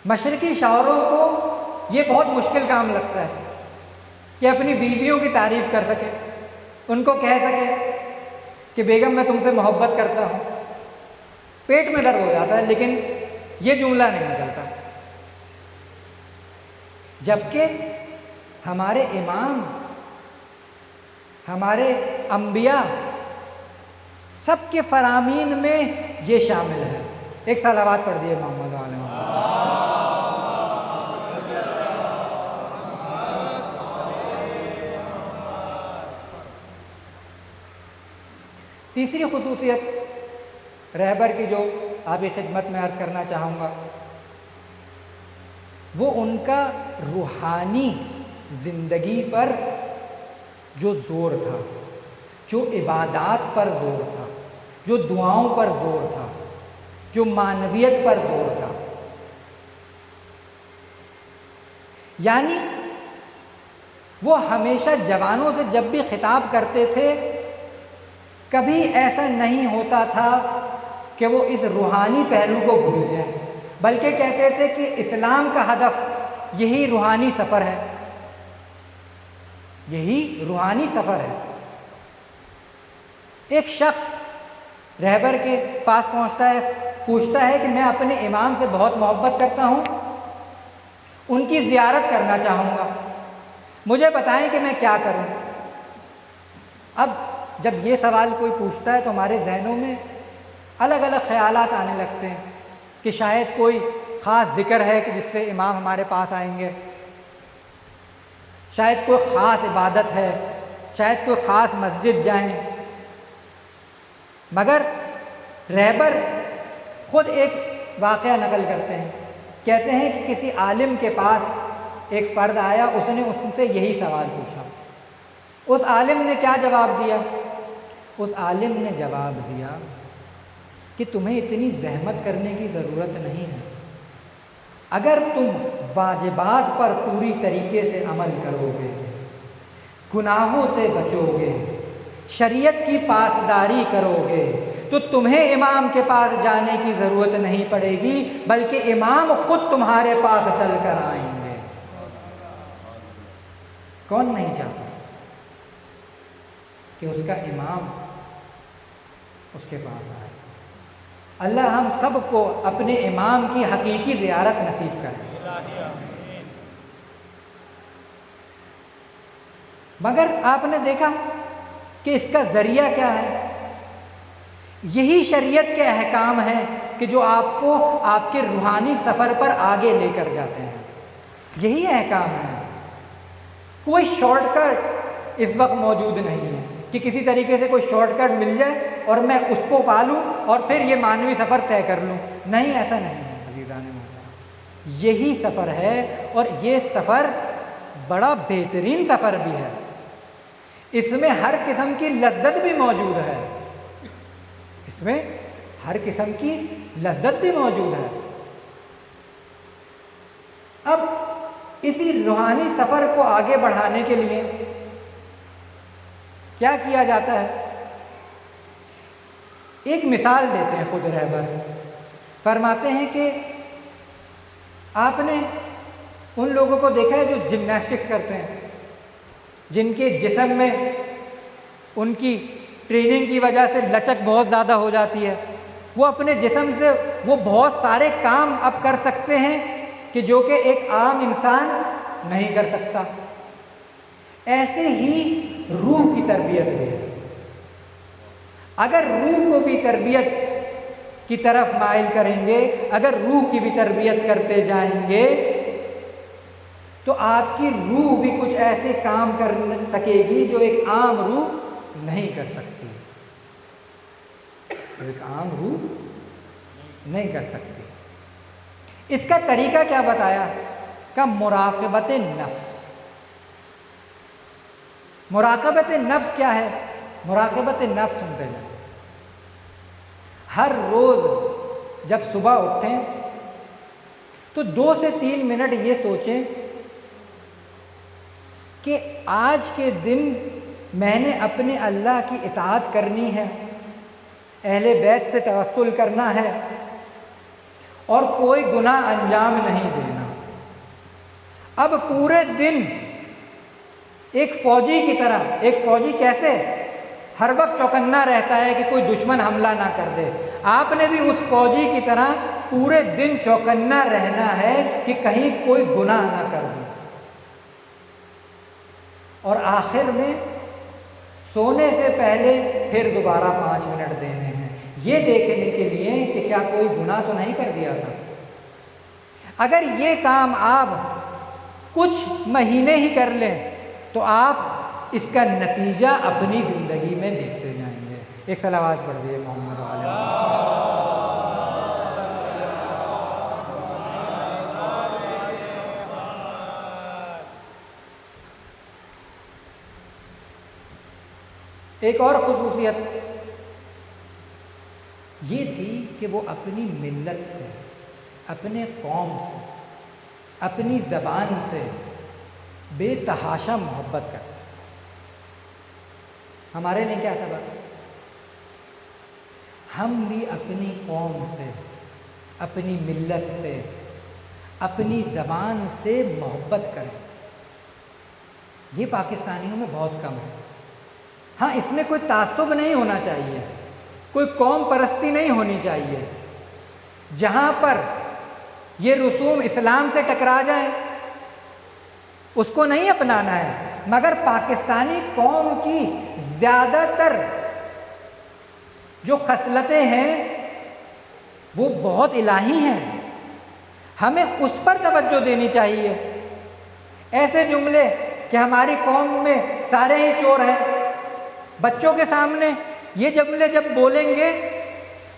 مشرقی شوہروں کو یہ بہت مشکل کام لگتا ہے کہ اپنی بیویوں کی تعریف کر سکے, ان کو کہہ سکے کہ بیگم میں تم سے محبت کرتا ہوں. پیٹ میں درد ہو جاتا ہے لیکن یہ جملہ نہیں نکلتا. جبکہ ہمارے امام, ہمارے انبیاء, سب کے فرامین میں یہ شامل ہے. ایک صلوات پڑھ دیے محمد علیہ وسلم. تیسری خصوصیت رہبر کی جو آپ کی خدمت میں عرض کرنا چاہوں گا, وہ ان کا روحانی زندگی پر جو زور تھا, جو عبادات پر زور تھا, جو دعاؤں پر زور تھا, جو معنویت پر زور تھا. یعنی وہ ہمیشہ جوانوں سے جب بھی خطاب کرتے تھے کبھی ایسا نہیں ہوتا تھا کہ وہ اس روحانی پہلو کو بھول جائیں, بلکہ کہتے تھے کہ اسلام کا ہدف یہی روحانی سفر ہے, یہی روحانی سفر ہے. ایک شخص رہبر کے پاس پہنچتا ہے, پوچھتا ہے کہ میں اپنے امام سے بہت محبت کرتا ہوں, ان کی زیارت کرنا چاہوں گا, مجھے بتائیں کہ میں کیا کروں. اب جب یہ سوال کوئی پوچھتا ہے تو ہمارے ذہنوں میں الگ الگ خیالات آنے لگتے ہیں کہ شاید کوئی خاص ذکر ہے کہ جس سے امام ہمارے پاس آئیں گے, شاید کوئی خاص عبادت ہے, شاید کوئی خاص مسجد جائیں. مگر رہبر خود ایک واقعہ نقل کرتے ہیں, کہتے ہیں کہ کسی عالم کے پاس ایک فرد آیا, اس نے ان سے یہی سوال پوچھا. اس عالم نے کیا جواب دیا؟ اس عالم نے جواب دیا کہ تمہیں اتنی زحمت کرنے کی ضرورت نہیں ہے. اگر تم واجبات پر پوری طریقے سے عمل کرو گے, گناہوں سے بچو گے, شریعت کی پاسداری کرو گے, تو تمہیں امام کے پاس جانے کی ضرورت نہیں پڑے گی, بلکہ امام خود تمہارے پاس چل کر آئیں گے. کون نہیں چاہتا کہ اس کا امام اس کے پاس آئے؟ اللہ ہم سب کو اپنے امام کی حقیقی زیارت نصیب کرے. مگر آپ نے دیکھا کہ اس کا ذریعہ کیا ہے؟ یہی شریعت کے احکام ہیں کہ جو آپ کو آپ کے روحانی سفر پر آگے لے کر جاتے ہیں. یہی احکام ہیں. کوئی شارٹ کٹ اس وقت موجود نہیں ہے کہ کسی طریقے سے کوئی شارٹ کٹ مل جائے اور میں اس کو پالوں اور پھر یہ معنوی سفر طے کر لوں. نہیں, ایسا نہیں ہے عزیزان محترم. یہی سفر ہے اور یہ سفر بڑا بہترین سفر بھی ہے. اس میں ہر قسم کی لذت بھی موجود ہے, اس میں ہر قسم کی لذت بھی موجود ہے. اب اسی روحانی سفر کو آگے بڑھانے کے لیے کیا کیا جاتا ہے؟ ایک مثال دیتے ہیں خود رہبر. فرماتے ہیں کہ آپ نے ان لوگوں کو دیکھا ہے جو جمناسٹکس کرتے ہیں, جن کے جسم میں ان کی ٹریننگ کی وجہ سے لچک بہت زیادہ ہو جاتی ہے. وہ اپنے جسم سے وہ بہت سارے کام اب کر سکتے ہیں کہ جو کہ ایک عام انسان نہیں کر سکتا. ایسے ہی روح کی تربیت ہے. اگر روح کو بھی تربیت کی طرف مائل کریں گے, اگر روح کی بھی تربیت کرتے جائیں گے, تو آپ کی روح بھی کچھ ایسے کام کر سکے گی جو ایک عام روح نہیں کر سکتی, جو ایک عام روح نہیں کر سکتی. اس کا طریقہ کیا بتایا؟ کہ مراقبت نفس. مراقبت نفس کیا ہے؟ مراقبت نفس سنتے ہیں. ہر روز جب صبح اٹھیں تو 2 سے 3 منٹ یہ سوچیں کہ آج کے دن میں نے اپنے اللہ کی اطاعت کرنی ہے, اہل بیت سے توسل کرنا ہے, اور کوئی گناہ انجام نہیں دینا۔ اب پورے دن ایک فوجی کی طرح، ایک فوجی کیسے ہر وقت چوکنا رہتا ہے کہ کوئی دشمن حملہ نہ کر دے، آپ نے بھی اس فوجی کی طرح پورے دن چوکنا رہنا ہے کہ کہیں کوئی گناہ نہ کر دے، اور آخر میں سونے سے پہلے پھر دوبارہ 5 منٹ دینے ہیں، یہ دیکھنے کے لیے کہ کیا کوئی گناہ تو نہیں کر دیا تھا۔ اگر یہ کام آپ کچھ مہینے ہی کر لیں تو آپ اس کا نتیجہ اپنی زندگی میں دیکھتے جائیں گے۔ ایک صلوات پڑھ دیے محمد علیہ وسلم۔ ایک اور خصوصیت یہ تھی کہ وہ اپنی ملت سے، اپنے قوم سے، اپنی زبان سے بے تحاشا محبت کرتے تھے۔ ہمارے لیے کیا سبب ہے؟ ہم بھی اپنی قوم سے، اپنی ملت سے، اپنی زبان سے محبت کریں، یہ پاکستانیوں میں بہت کم ہے۔ ہاں، اس میں کوئی تعصب نہیں ہونا چاہیے، کوئی قوم پرستی نہیں ہونی چاہیے، جہاں پر یہ رسوم اسلام سے ٹکرا جائیں اس کو نہیں اپنانا ہے، مگر پاکستانی قوم کی زیادہ تر جو خصلتیں ہیں وہ بہت الہی ہیں، ہمیں اس پر توجہ دینی چاہیے۔ ایسے جملے کہ ہماری قوم میں سارے ہی چور ہیں، بچوں کے سامنے یہ جملے جب بولیں گے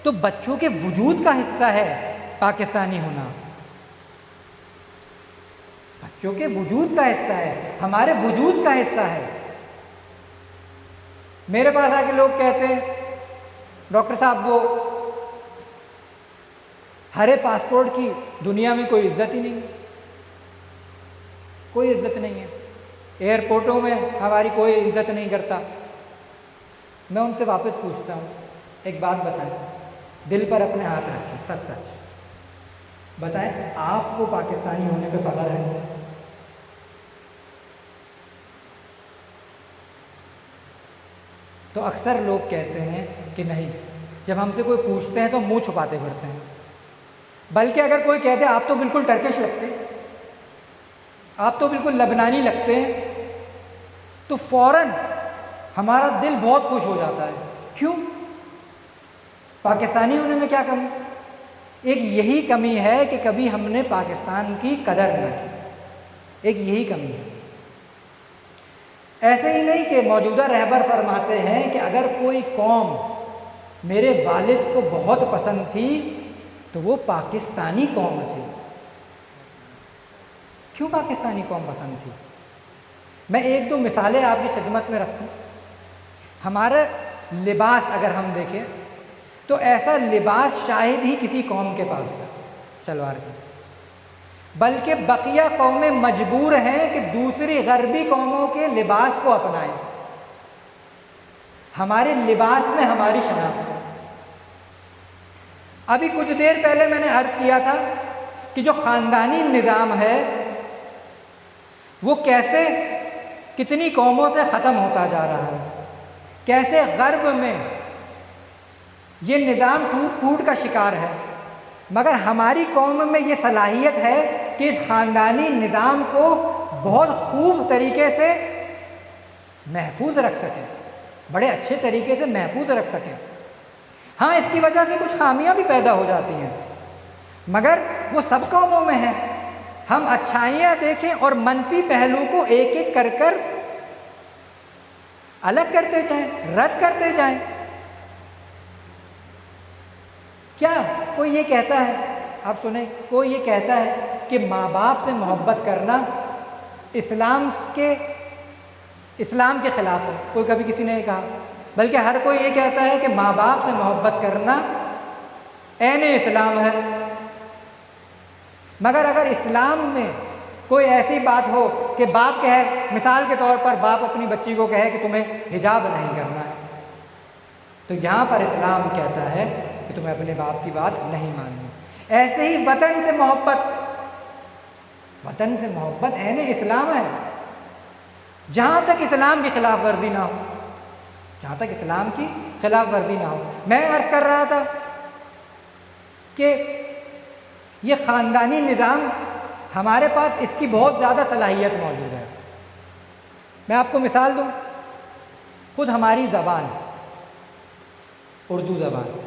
تو بچوں کے وجود کا حصہ ہے پاکستانی ہونا، بچوں کے وجود کا حصہ ہے، ہمارے وجود کا حصہ ہے۔ میرے پاس آ کے لوگ کہتے ہیں ڈاکٹر صاحب وہ ہرے پاسپورٹ کی دنیا میں کوئی عزت ہی نہیں، کوئی عزت نہیں ہے، ایئرپورٹوں میں ہماری کوئی عزت نہیں کرتا۔ میں ان سے واپس پوچھتا ہوں، ایک بات بتائیں، دل پر اپنے ہاتھ رکھیں، سچ سچ بتائیں، آپ کو پاکستانی ہونے پہ فخر ہے؟ تو اکثر لوگ کہتے ہیں کہ نہیں، جب ہم سے کوئی پوچھتے ہیں تو منہ چھپاتے پھرتے ہیں، بلکہ اگر کوئی کہتے آپ تو بالکل ٹرکش لگتے ہیں، آپ تو بالکل لبنانی لگتے ہیں، تو فوراً ہمارا دل بہت خوش ہو جاتا ہے۔ کیوں؟ پاکستانی ہونے میں کیا کمی؟ ایک یہی کمی ہے کہ کبھی ہم نے پاکستان کی قدر نہ کی، ایک یہی کمی ہے۔ ایسے ہی نہیں کہ موجودہ رہبر فرماتے ہیں کہ اگر کوئی قوم میرے والد کو بہت پسند تھی تو وہ پاکستانی قوم تھی۔ کیوں پاکستانی قوم پسند تھی؟ میں ایک دو مثالیں آپ کی خدمت میں رکھوں۔ ہمارا لباس اگر ہم دیکھیں تو ایسا لباس شاید ہی کسی قوم کے پاس تھا شلوار کی، بلکہ بقیہ قومیں مجبور ہیں کہ دوسری غربی قوموں کے لباس کو اپنائیں۔ ہمارے لباس میں ہماری شناخت ہے۔ ابھی کچھ دیر پہلے میں نے عرض کیا تھا کہ جو خاندانی نظام ہے وہ کیسے کتنی قوموں سے ختم ہوتا جا رہا ہے، کیسے غرب میں یہ نظام ٹوٹ پھوٹ کا شکار ہے، مگر ہماری قوم میں یہ صلاحیت ہے کہ اس خاندانی نظام کو بہت خوب طریقے سے محفوظ رکھ سکیں، بڑے اچھے طریقے سے محفوظ رکھ سکیں۔ ہاں، اس کی وجہ سے کچھ خامیاں بھی پیدا ہو جاتی ہیں، مگر وہ سب قوموں میں ہیں۔ ہم اچھائیاں دیکھیں اور منفی پہلو کو ایک ایک کر کر الگ کرتے جائیں، رد کرتے جائیں۔ کیا کوئی یہ کہتا ہے، آپ سنیں، کوئی یہ کہتا ہے کہ ماں باپ سے محبت کرنا اسلام کے خلاف ہے؟ کوئی کبھی کسی نے کہا؟ بلکہ ہر کوئی یہ کہتا ہے کہ ماں باپ سے محبت کرنا عین اسلام ہے۔ مگر اگر اسلام میں کوئی ایسی بات ہو کہ باپ کہے، مثال کے طور پر باپ اپنی بچی کو کہے کہ تمہیں حجاب نہیں کرنا ہے، تو یہاں پر اسلام کہتا ہے کہ تمہیں اپنے باپ کی بات نہیں ماننی۔ ایسے ہی وطن سے محبت، وطن سے محبت عین اسلام ہے۔ جہاں تک اسلام کی خلاف ورزی نہ ہو، جہاں تک اسلام کی خلاف ورزی نہ ہو۔ میں عرض کر رہا تھا کہ یہ خاندانی نظام ہمارے پاس اس کی بہت زیادہ صلاحیت موجود ہے۔ میں آپ کو مثال دوں، خود ہماری زبان اردو زبان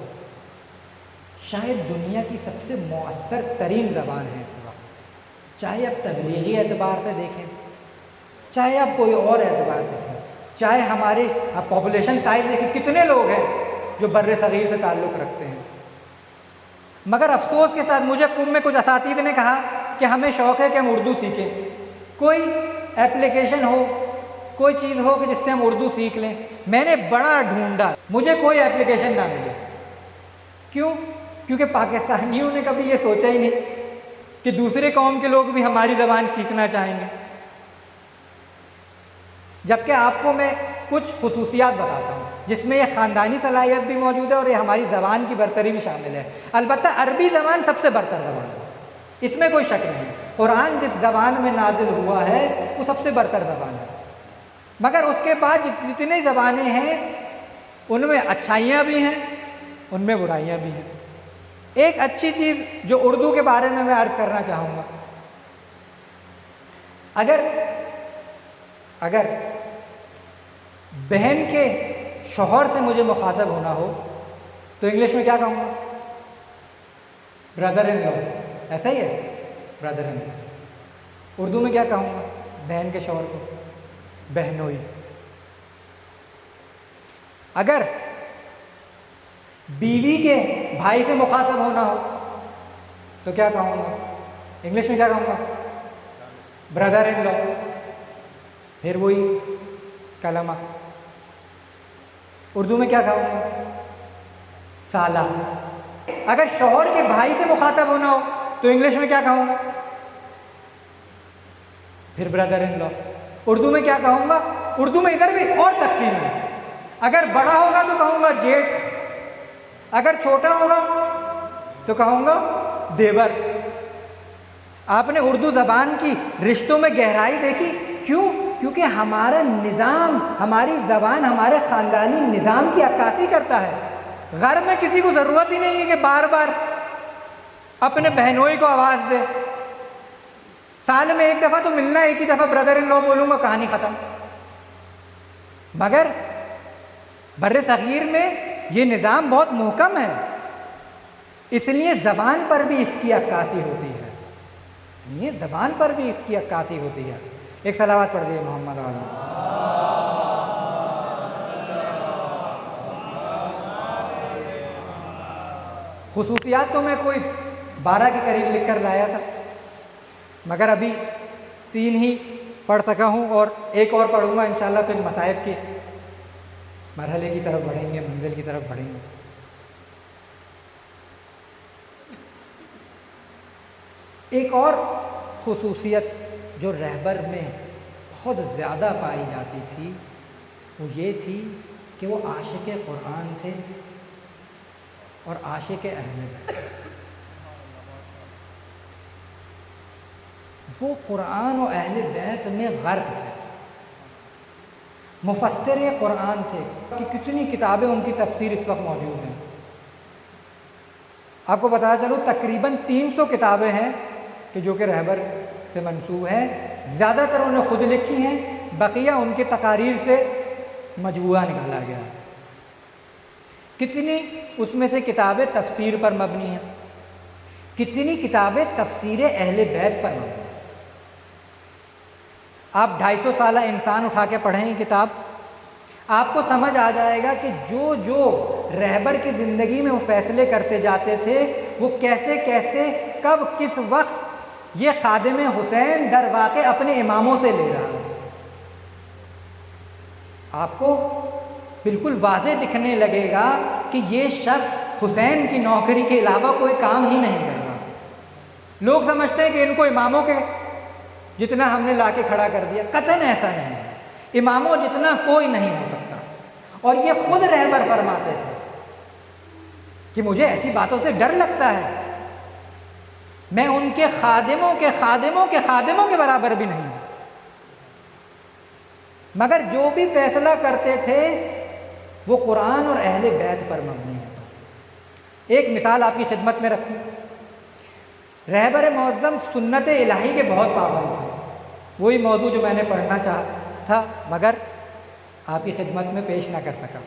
شاید دنیا کی سب سے مؤثر ترین زبان ہے اس وقت، چاہے آپ تبلیغی اعتبار سے دیکھیں، چاہے آپ کوئی اور اعتبار دیکھیں، چاہے ہمارے آپ پاپولیشن سائز دیکھیں، کتنے لوگ ہیں جو بر صغیر سے تعلق رکھتے ہیں۔ مگر افسوس کے ساتھ مجھے قم میں کچھ اساتذہ نے کہا کہ ہمیں شوق ہے کہ ہم اردو سیکھیں، کوئی ایپلیکیشن ہو، کوئی چیز ہو کہ جس سے ہم اردو سیکھ لیں۔ میں نے بڑا ڈھونڈا، مجھے کوئی ایپلیکیشن نہ ملے۔ کیوں؟ کیونکہ پاکستانیوں نے کبھی یہ سوچا ہی نہیں کہ دوسرے قوم کے لوگ بھی ہماری زبان سیکھنا چاہیں گے۔ جبکہ آپ کو میں کچھ خصوصیات بتاتا ہوں جس میں یہ خاندانی صلاحیت بھی موجود ہے اور یہ ہماری زبان کی برتری بھی شامل ہے۔ البتہ عربی زبان سب سے برتر زبان ہے، اس میں کوئی شک نہیں۔ قرآن جس زبان میں نازل ہوا ہے وہ سب سے برتر زبان ہے، مگر اس کے بعد جتنی زبانیں ہیں ان میں اچھائیاں بھی ہیں، ان میں برائیاں بھی ہیں۔ ایک اچھی چیز جو اردو کے بارے میں عرض کرنا چاہوں گا، اگر بہن کے شوہر سے مجھے مخاطب ہونا ہو تو انگلش میں کیا کہوں گا؟ برادر ان لا، ایسا ہی ہے، برادر ان لا۔ اردو میں کیا کہوں گا بہن کے شوہر کو؟ بہنوئی۔ اگر بیوی کے بھائی سے مخاطب ہونا ہو تو کیا کہوں گا؟ انگلش میں کیا کہوں گا؟ برادر ان لا۔ پھر وہی کلمہ، اردو میں کیا کہوں گا؟ سالہ۔ اگر شوہر کے بھائی سے مخاطب ہونا ہو تو انگلش میں کیا کہوں گا؟ پھر برادر ان لا۔ اردو میں کیا کہوں گا؟ اردو میں ادھر بھی اور تقسیم ہے، اگر بڑا ہوگا تو کہوں گا جیٹ، اگر چھوٹا ہوگا تو کہوں گا دیور۔ آپ نے اردو زبان کی رشتوں میں گہرائی دیکھی؟ کیوں؟ کیونکہ ہمارا نظام، ہماری زبان ہمارے خاندانی نظام کی عکاسی کرتا ہے۔ غرب میں کسی کو ضرورت ہی نہیں ہے کہ بار بار اپنے بہنوئی کو آواز دے، سال میں ایک دفعہ تو ملنا، ایک ہی دفعہ برادر ان لا بولوں گا، کہانی ختم۔ مگر بر صغیر میں یہ نظام بہت محکم ہے، اس لیے زبان پر بھی اس کی عکاسی ہوتی ہے، اس لیے زبان پر بھی اس کی عکاسی ہوتی ہے۔ ایک صلوات پڑھ دیے محمد علیہ۔ خصوصیات تو میں کوئی 12 کے قریب لکھ کر لایا تھا، مگر ابھی 3 ہی پڑھ سکا ہوں، اور ایک اور پڑھوں گا انشاءاللہ، پھر مصائب کے مرحلے کی طرف بڑھیں گے، منزل کی طرف بڑھیں گے۔ ایک اور خصوصیت جو رہبر میں بہت زیادہ پائی جاتی تھی وہ یہ تھی کہ وہ عاشق قرآن تھے اور عاشق اہل بیت۔ وہ قرآن و اہل بیت میں غرق تھے، مفسر قرآن تھے کہ کتنی کتابیں ان کی تفسیر اس وقت موجود ہیں۔ آپ کو بتا چلوں تقریباً 300 کتابیں ہیں کہ جو کہ رہبر سے منسوب ہیں، زیادہ تر انہوں نے خود لکھی ہیں، بقیہ ان کے تقاریر سے مجموعہ نکالا گیا۔ کتنی اس میں سے کتابیں تفسیر پر مبنی ہیں، کتنی کتابیں تفسیر اہل بیت پر مبنی ہیں۔ آپ 250 سالہ انسان اٹھا کے پڑھیں یہ کتاب، آپ کو سمجھ آ جائے گا کہ جو جو رہبر کی زندگی میں وہ فیصلے کرتے جاتے تھے، وہ کیسے کیسے کب کس وقت یہ خادم حسین در واقع اپنے اماموں سے لے رہا ہے۔ آپ کو بالکل واضح دکھنے لگے گا کہ یہ شخص حسین کی نوکری کے علاوہ کوئی کام ہی نہیں کر رہا۔ لوگ سمجھتے ہیں کہ ان کو اماموں کے جتنا ہم نے لا کے کھڑا کر دیا، قطعاً ایسا نہیں ہے، اماموں جتنا کوئی نہیں ہو سکتا۔ اور یہ خود رہبر فرماتے تھے کہ مجھے ایسی باتوں سے ڈر لگتا ہے میں ان کے خادموں کے خادموں کے خادموں کے برابر بھی نہیں ہوں، مگر جو بھی فیصلہ کرتے تھے وہ قرآن اور اہل بیت پر مبنی ہوتا تھا۔ ایک مثال آپ کی خدمت میں رکھوں، رہبر معظم سنت الہی کے بہت پابند تھے، وہی موضوع جو میں نے پڑھنا چاہا تھا مگر آپ کی خدمت میں پیش نہ کر سکا۔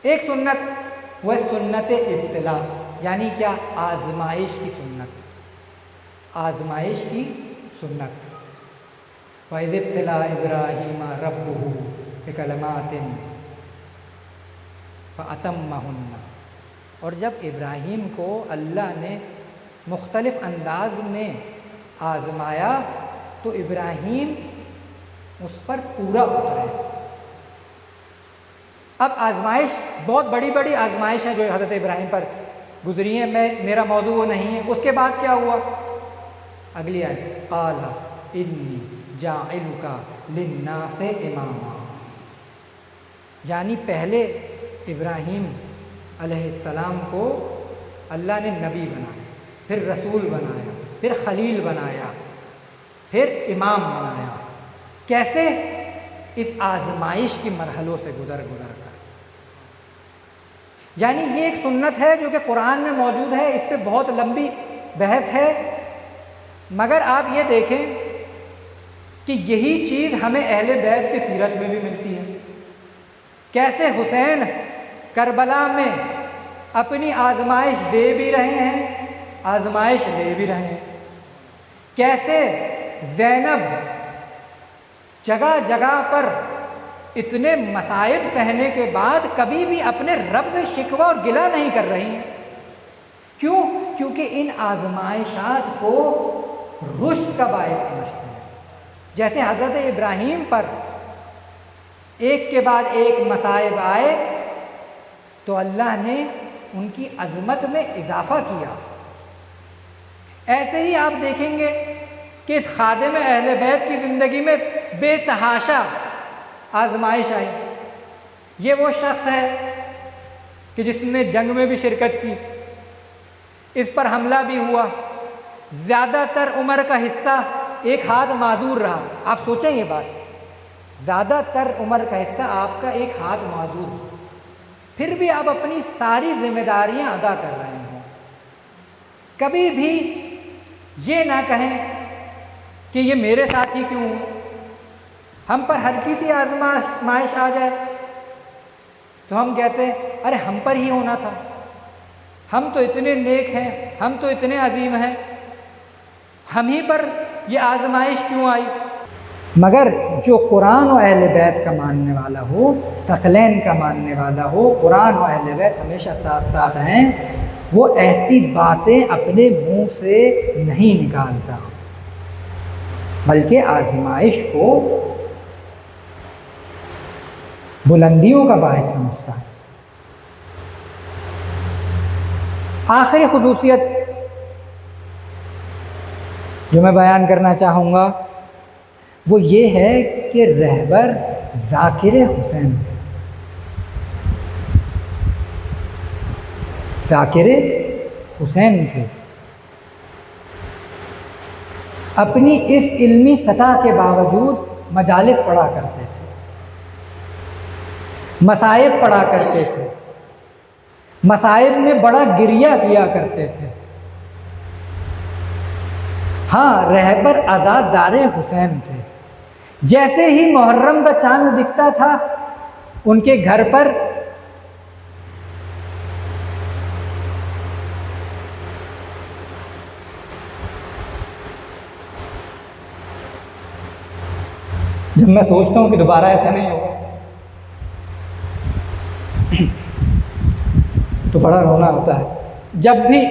ایک سنت وہ سنت ابتلا، یعنی کیا؟ آزمائش کی سنت، آزمائش کی سنت۔ وَإِذِ ابْتَلَىٰ إِبْرَاهِيمَ رَبُّهُ بِكَلِمَاتٍ فَأَتَمَّهُنَّ، اور جب ابراہیم کو اللہ نے مختلف انداز میں آزمایا تو ابراہیم اس پر پورا اترے۔ اب آزمائش بہت بڑی بڑی آزمائش ہے جو حضرت ابراہیم پر گزری ہیں، میرا موضوع وہ نہیں ہے۔ اس کے بعد کیا ہوا؟ اگلی آیت، قال انی جاعلک للناس اماما، یعنی پہلے ابراہیم علیہ السلام کو اللہ نے نبی بنایا، پھر رسول بنایا، پھر خلیل بنایا، پھر امام بنایا۔ کیسے؟ اس آزمائش کی مرحلوں سے گزر کر۔ یعنی یہ ایک سنت ہے جو کہ قرآن میں موجود ہے، اس پہ بہت لمبی بحث ہے، مگر آپ یہ دیکھیں کہ یہی چیز ہمیں اہل بیت کی سیرت میں بھی ملتی ہے۔ کیسے حسین کربلا میں اپنی آزمائش دے بھی رہے ہیں، آزمائش لے بھی رہے ہیں۔ کیسے زینب جگہ جگہ پر اتنے مصائب سہنے کے بعد کبھی بھی اپنے رب سے شکوہ اور گلہ نہیں کر رہی ہیں۔ کیوں؟ کیونکہ ان آزمائشات کو رشد کا باعث سمجھتے ہیں۔ جیسے حضرت ابراہیم پر ایک کے بعد ایک مصائب آئے تو اللہ نے ان کی عظمت میں اضافہ کیا، ایسے ہی آپ دیکھیں گے کہ اس خادم اہل بیت کی زندگی میں بے تحاشا آزمائش آئی۔ یہ وہ شخص ہے کہ جس نے جنگ میں بھی شرکت کی، اس پر حملہ بھی ہوا، زیادہ تر عمر کا حصہ ایک ہاتھ معذور رہا۔ آپ سوچیں یہ بات، زیادہ تر عمر کا حصہ آپ کا ایک ہاتھ معذور، پھر بھی آپ اپنی ساری ذمہ داریاں ادا کر رہے ہیں۔ کبھی بھی یہ نہ کہیں کہ یہ میرے ساتھ ہی کیوں ہوں، ہم پر ہلکی سی آزمائش آ جائے تو ہم کہتے ہیں ارے ہم پر ہی ہونا تھا، ہم تو اتنے نیک ہیں، ہم تو اتنے عظیم ہیں، ہم ہی پر یہ آزمائش کیوں آئی؟ مگر جو قرآن و اہل بیت کا ماننے والا ہو، ثقلین کا ماننے والا ہو، قرآن و اہل بیت ہمیشہ ساتھ ساتھ ہیں، وہ ایسی باتیں اپنے منہ سے نہیں نکالتا، بلکہ آزمائش کو بلندیوں کا باعث سمجھتا ہے۔ آخری خصوصیت جو میں بیان کرنا چاہوں گا وہ یہ ہے کہ رہبر ذاکر حسین، ذاکر حسین تھے۔ اپنی اس علمی سطح کے باوجود مجالس پڑھا کرتے تھے، مصائب پڑھا کرتے تھے، مصائب میں بڑا گریہ کیا کرتے تھے۔ ہاں، رہبر عزادار حسین تھے۔ جیسے ہی محرم کا چاند دکھتا تھا ان کے گھر پر جب میں سوچتا ہوں کہ دوبارہ ایسا نہیں ہوگا تو بڑا رونا ہوتا ہے۔ جب بھی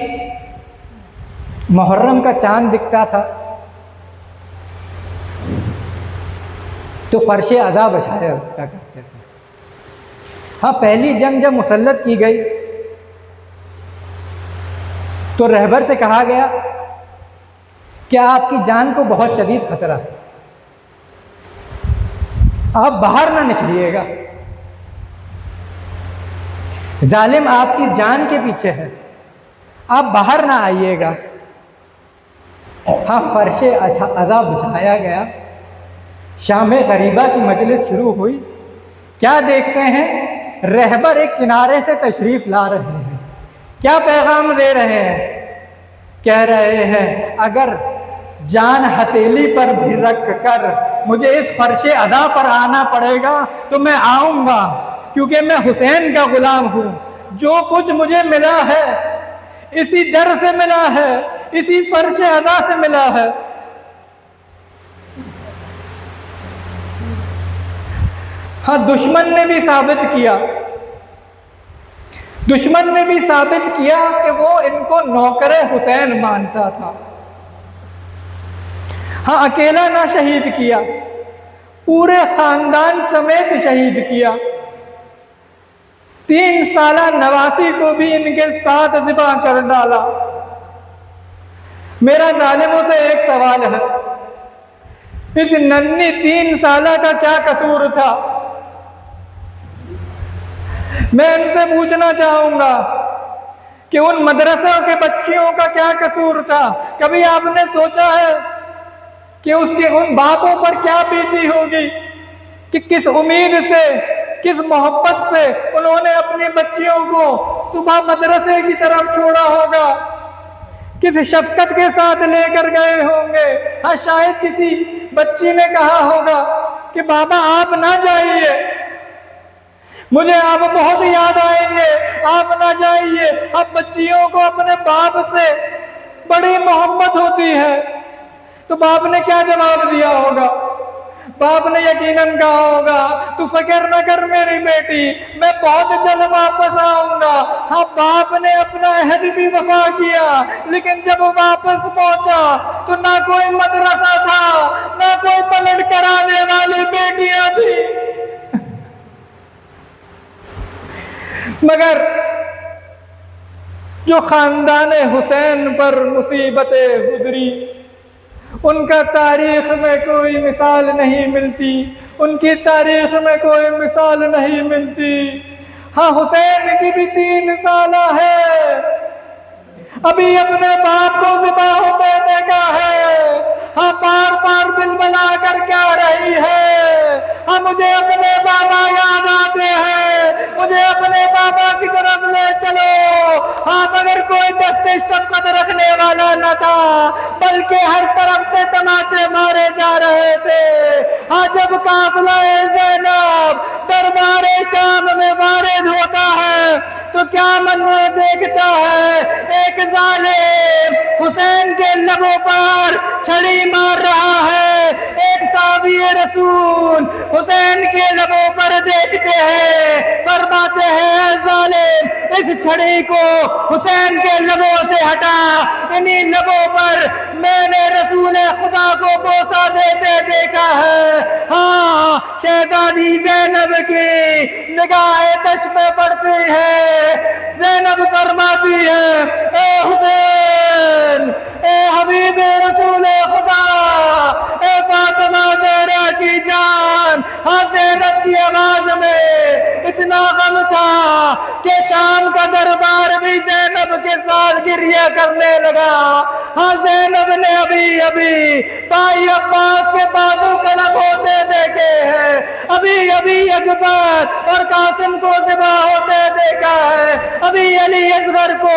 محرم کا چاند دکھتا تھا تو فرش عذاب بچھایا ہوتا کرتے تھے۔ ہاں، پہلی جنگ جب مسلط کی گئی تو رہبر سے کہا گیا کہ آپ کی جان کو بہت شدید خطرہ ہے، آپ باہر نہ نکلیے گا، ظالم آپ کی جان کے پیچھے ہے، آپ باہر نہ آئیے گا۔ ہاں فرش عزا بچھایا گیا، شام غریبہ کی مجلس شروع ہوئی۔ کیا دیکھتے ہیں؟ رہبر ایک کنارے سے تشریف لا رہے ہیں۔ کیا پیغام دے رہے ہیں؟ کہہ رہے ہیں اگر جان ہتھیلی پر بھی رکھ کر مجھے اس فرش عزا پر آنا پڑے گا تو میں آؤں گا، کیونکہ میں حسین کا غلام ہوں۔ جو کچھ مجھے ملا ہے اسی در سے ملا ہے، اسی فرش عزا سے ملا ہے۔ ہاں دشمن نے بھی ثابت کیا کہ وہ ان کو نوکر حسین مانتا تھا۔ ہاں اکیلا نہ شہید کیا، پورے خاندان سمیت شہید کیا۔ 3 سالہ نواسی کو بھی ان کے ساتھ ذبح کر ڈالا۔ میرا ظالموں سے ایک سوال ہے، اس ننھی 3 سالہ کا کیا قصور تھا؟ میں ان سے پوچھنا چاہوں گا کہ ان مدرسوں کے بچیوں کا کیا قصور تھا؟ کبھی آپ نے سوچا ہے کہ اس کے ان باپوں پر کیا بیتی ہوگی کہ کس امید سے، کس محبت سے انہوں نے اپنی بچیوں کو صبح مدرسے کی طرف چھوڑا ہوگا، کس شفقت کے ساتھ لے کر گئے ہوں گے۔ ہاں شاید کسی بچی نے کہا ہوگا کہ بابا آپ نہ جائیے، مجھے آپ بہت یاد آئیں گے، آپ نہ جائیے۔ اب بچیوں کو اپنے باپ سے بڑی محبت ہوتی ہے، تو باپ نے کیا جواب دیا ہوگا؟ باپ نے یقیناً کہا ہوگا تو فکر نہ کر میری بیٹی، میں بہت جلد واپس آؤں گا۔ ہاں باپ نے اپنا عہد بھی وفا کیا، لیکن جب واپس پہنچا تو نہ کوئی مدرسہ تھا، نہ کوئی پلٹ کرانے والی بیٹیاں تھیں۔ مگر جو خاندان حسین پر مصیبتیں گزری، ان کا تاریخ میں کوئی مثال نہیں ملتی، ان کی تاریخ میں کوئی مثال نہیں ملتی۔ ہاں حسین کی بھی 3 سالہ ہے، ابھی اپنے باپ کو ذبح ہوتے دیکھا ہے۔ ہاں بار بار دل بلا کر کیا رہی ہے؟ ہاں مجھے اپنے بابا یاد آتے ہیں، مجھے اپنے بابا کی طرف لے چلو۔ ہاں مگر کوئی دست شفقت رکھنے والا نہ تھا، بلکہ ہر طرف سے تماچے مارے جا رہے تھے۔ ہاں جب قافلہ زینب دربار شام میں وارد ہوتا ہے تو کیا منظر دیکھتا ہے؟ ایک ظالم حسین کے لبوں پر چھڑی مار رہا ہے۔ ایک صحابی رسول حسین کے لبوں پر دیکھتے ہیں، فرماتے ہیں اے ظالم اس چھڑی کو حسین کے لبوں سے ہٹا، انہی لبوں پر میں نے رسول خدا کو بوسہ دیتے دیکھا ہے۔ ہاں شہزادی زینب کی نگاہ تشبہ پڑتی ہے، زینب فرماتی ہے اے حسین، اے حبیب رسول خدا، اے فاطمہ زہرا کی جان۔ ہاں زینب کی آواز میں اتنا غم تھا کہ شام کا دربار بھی زینب کے ساتھ گریہ کرنے لگا۔ ہاں زینب نے ابھی بھائی عباس کے بازو قلم ہوتے دیکھے ہیں، ابھی اکبر اور قاسم کو ذبح ہوتے دیکھا ہے، ابھی علی اصغر کو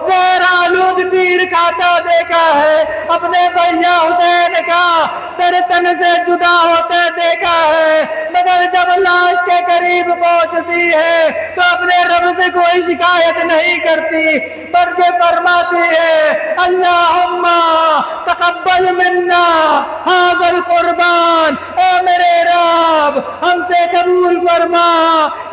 زہر آلود تیر کھاتا دیکھا ہے، اپنے بھیا حسین کا سر تن سے جدا ہوتے دیکھا ہے۔ مگر جب لاش کے قریب پہنچتی ہے تو اپنے رب سے کوئی شکایت نہیں کرتی، بلکہ فرماتی ہے اللہم تقبل منا ھذا القربان، اے میرے رب ہم سے قبول فرما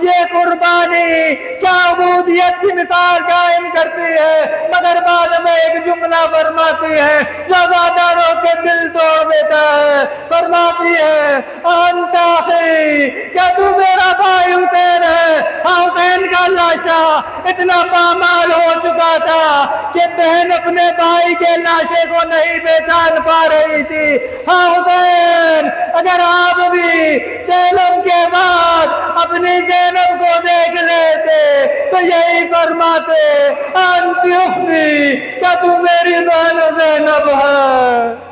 یہ قربانی۔ کیا عبودیت کی مثال قائم کرتی ہے، مگر بعد میں ایک جملہ فرماتی ہے جو وفاداروں کے دل توڑ دیتا ہے، فرماتی ہے انت اخی، کیا تو میرا بھائی حسین ہے؟ ہاں حسین کا لاشا اتنا پامال ہو چکا تھا کہ بہن اپنے بھائی کے لاشے کو نہیں پہچان پا رہی تھی۔ ہاں حسین اگر آپ بھی چیلم کے بعد اپنی زینب کو دیکھ لیتے تو یہی فرماتے انتی اختی، کیا تو میری بہن زینب ہے؟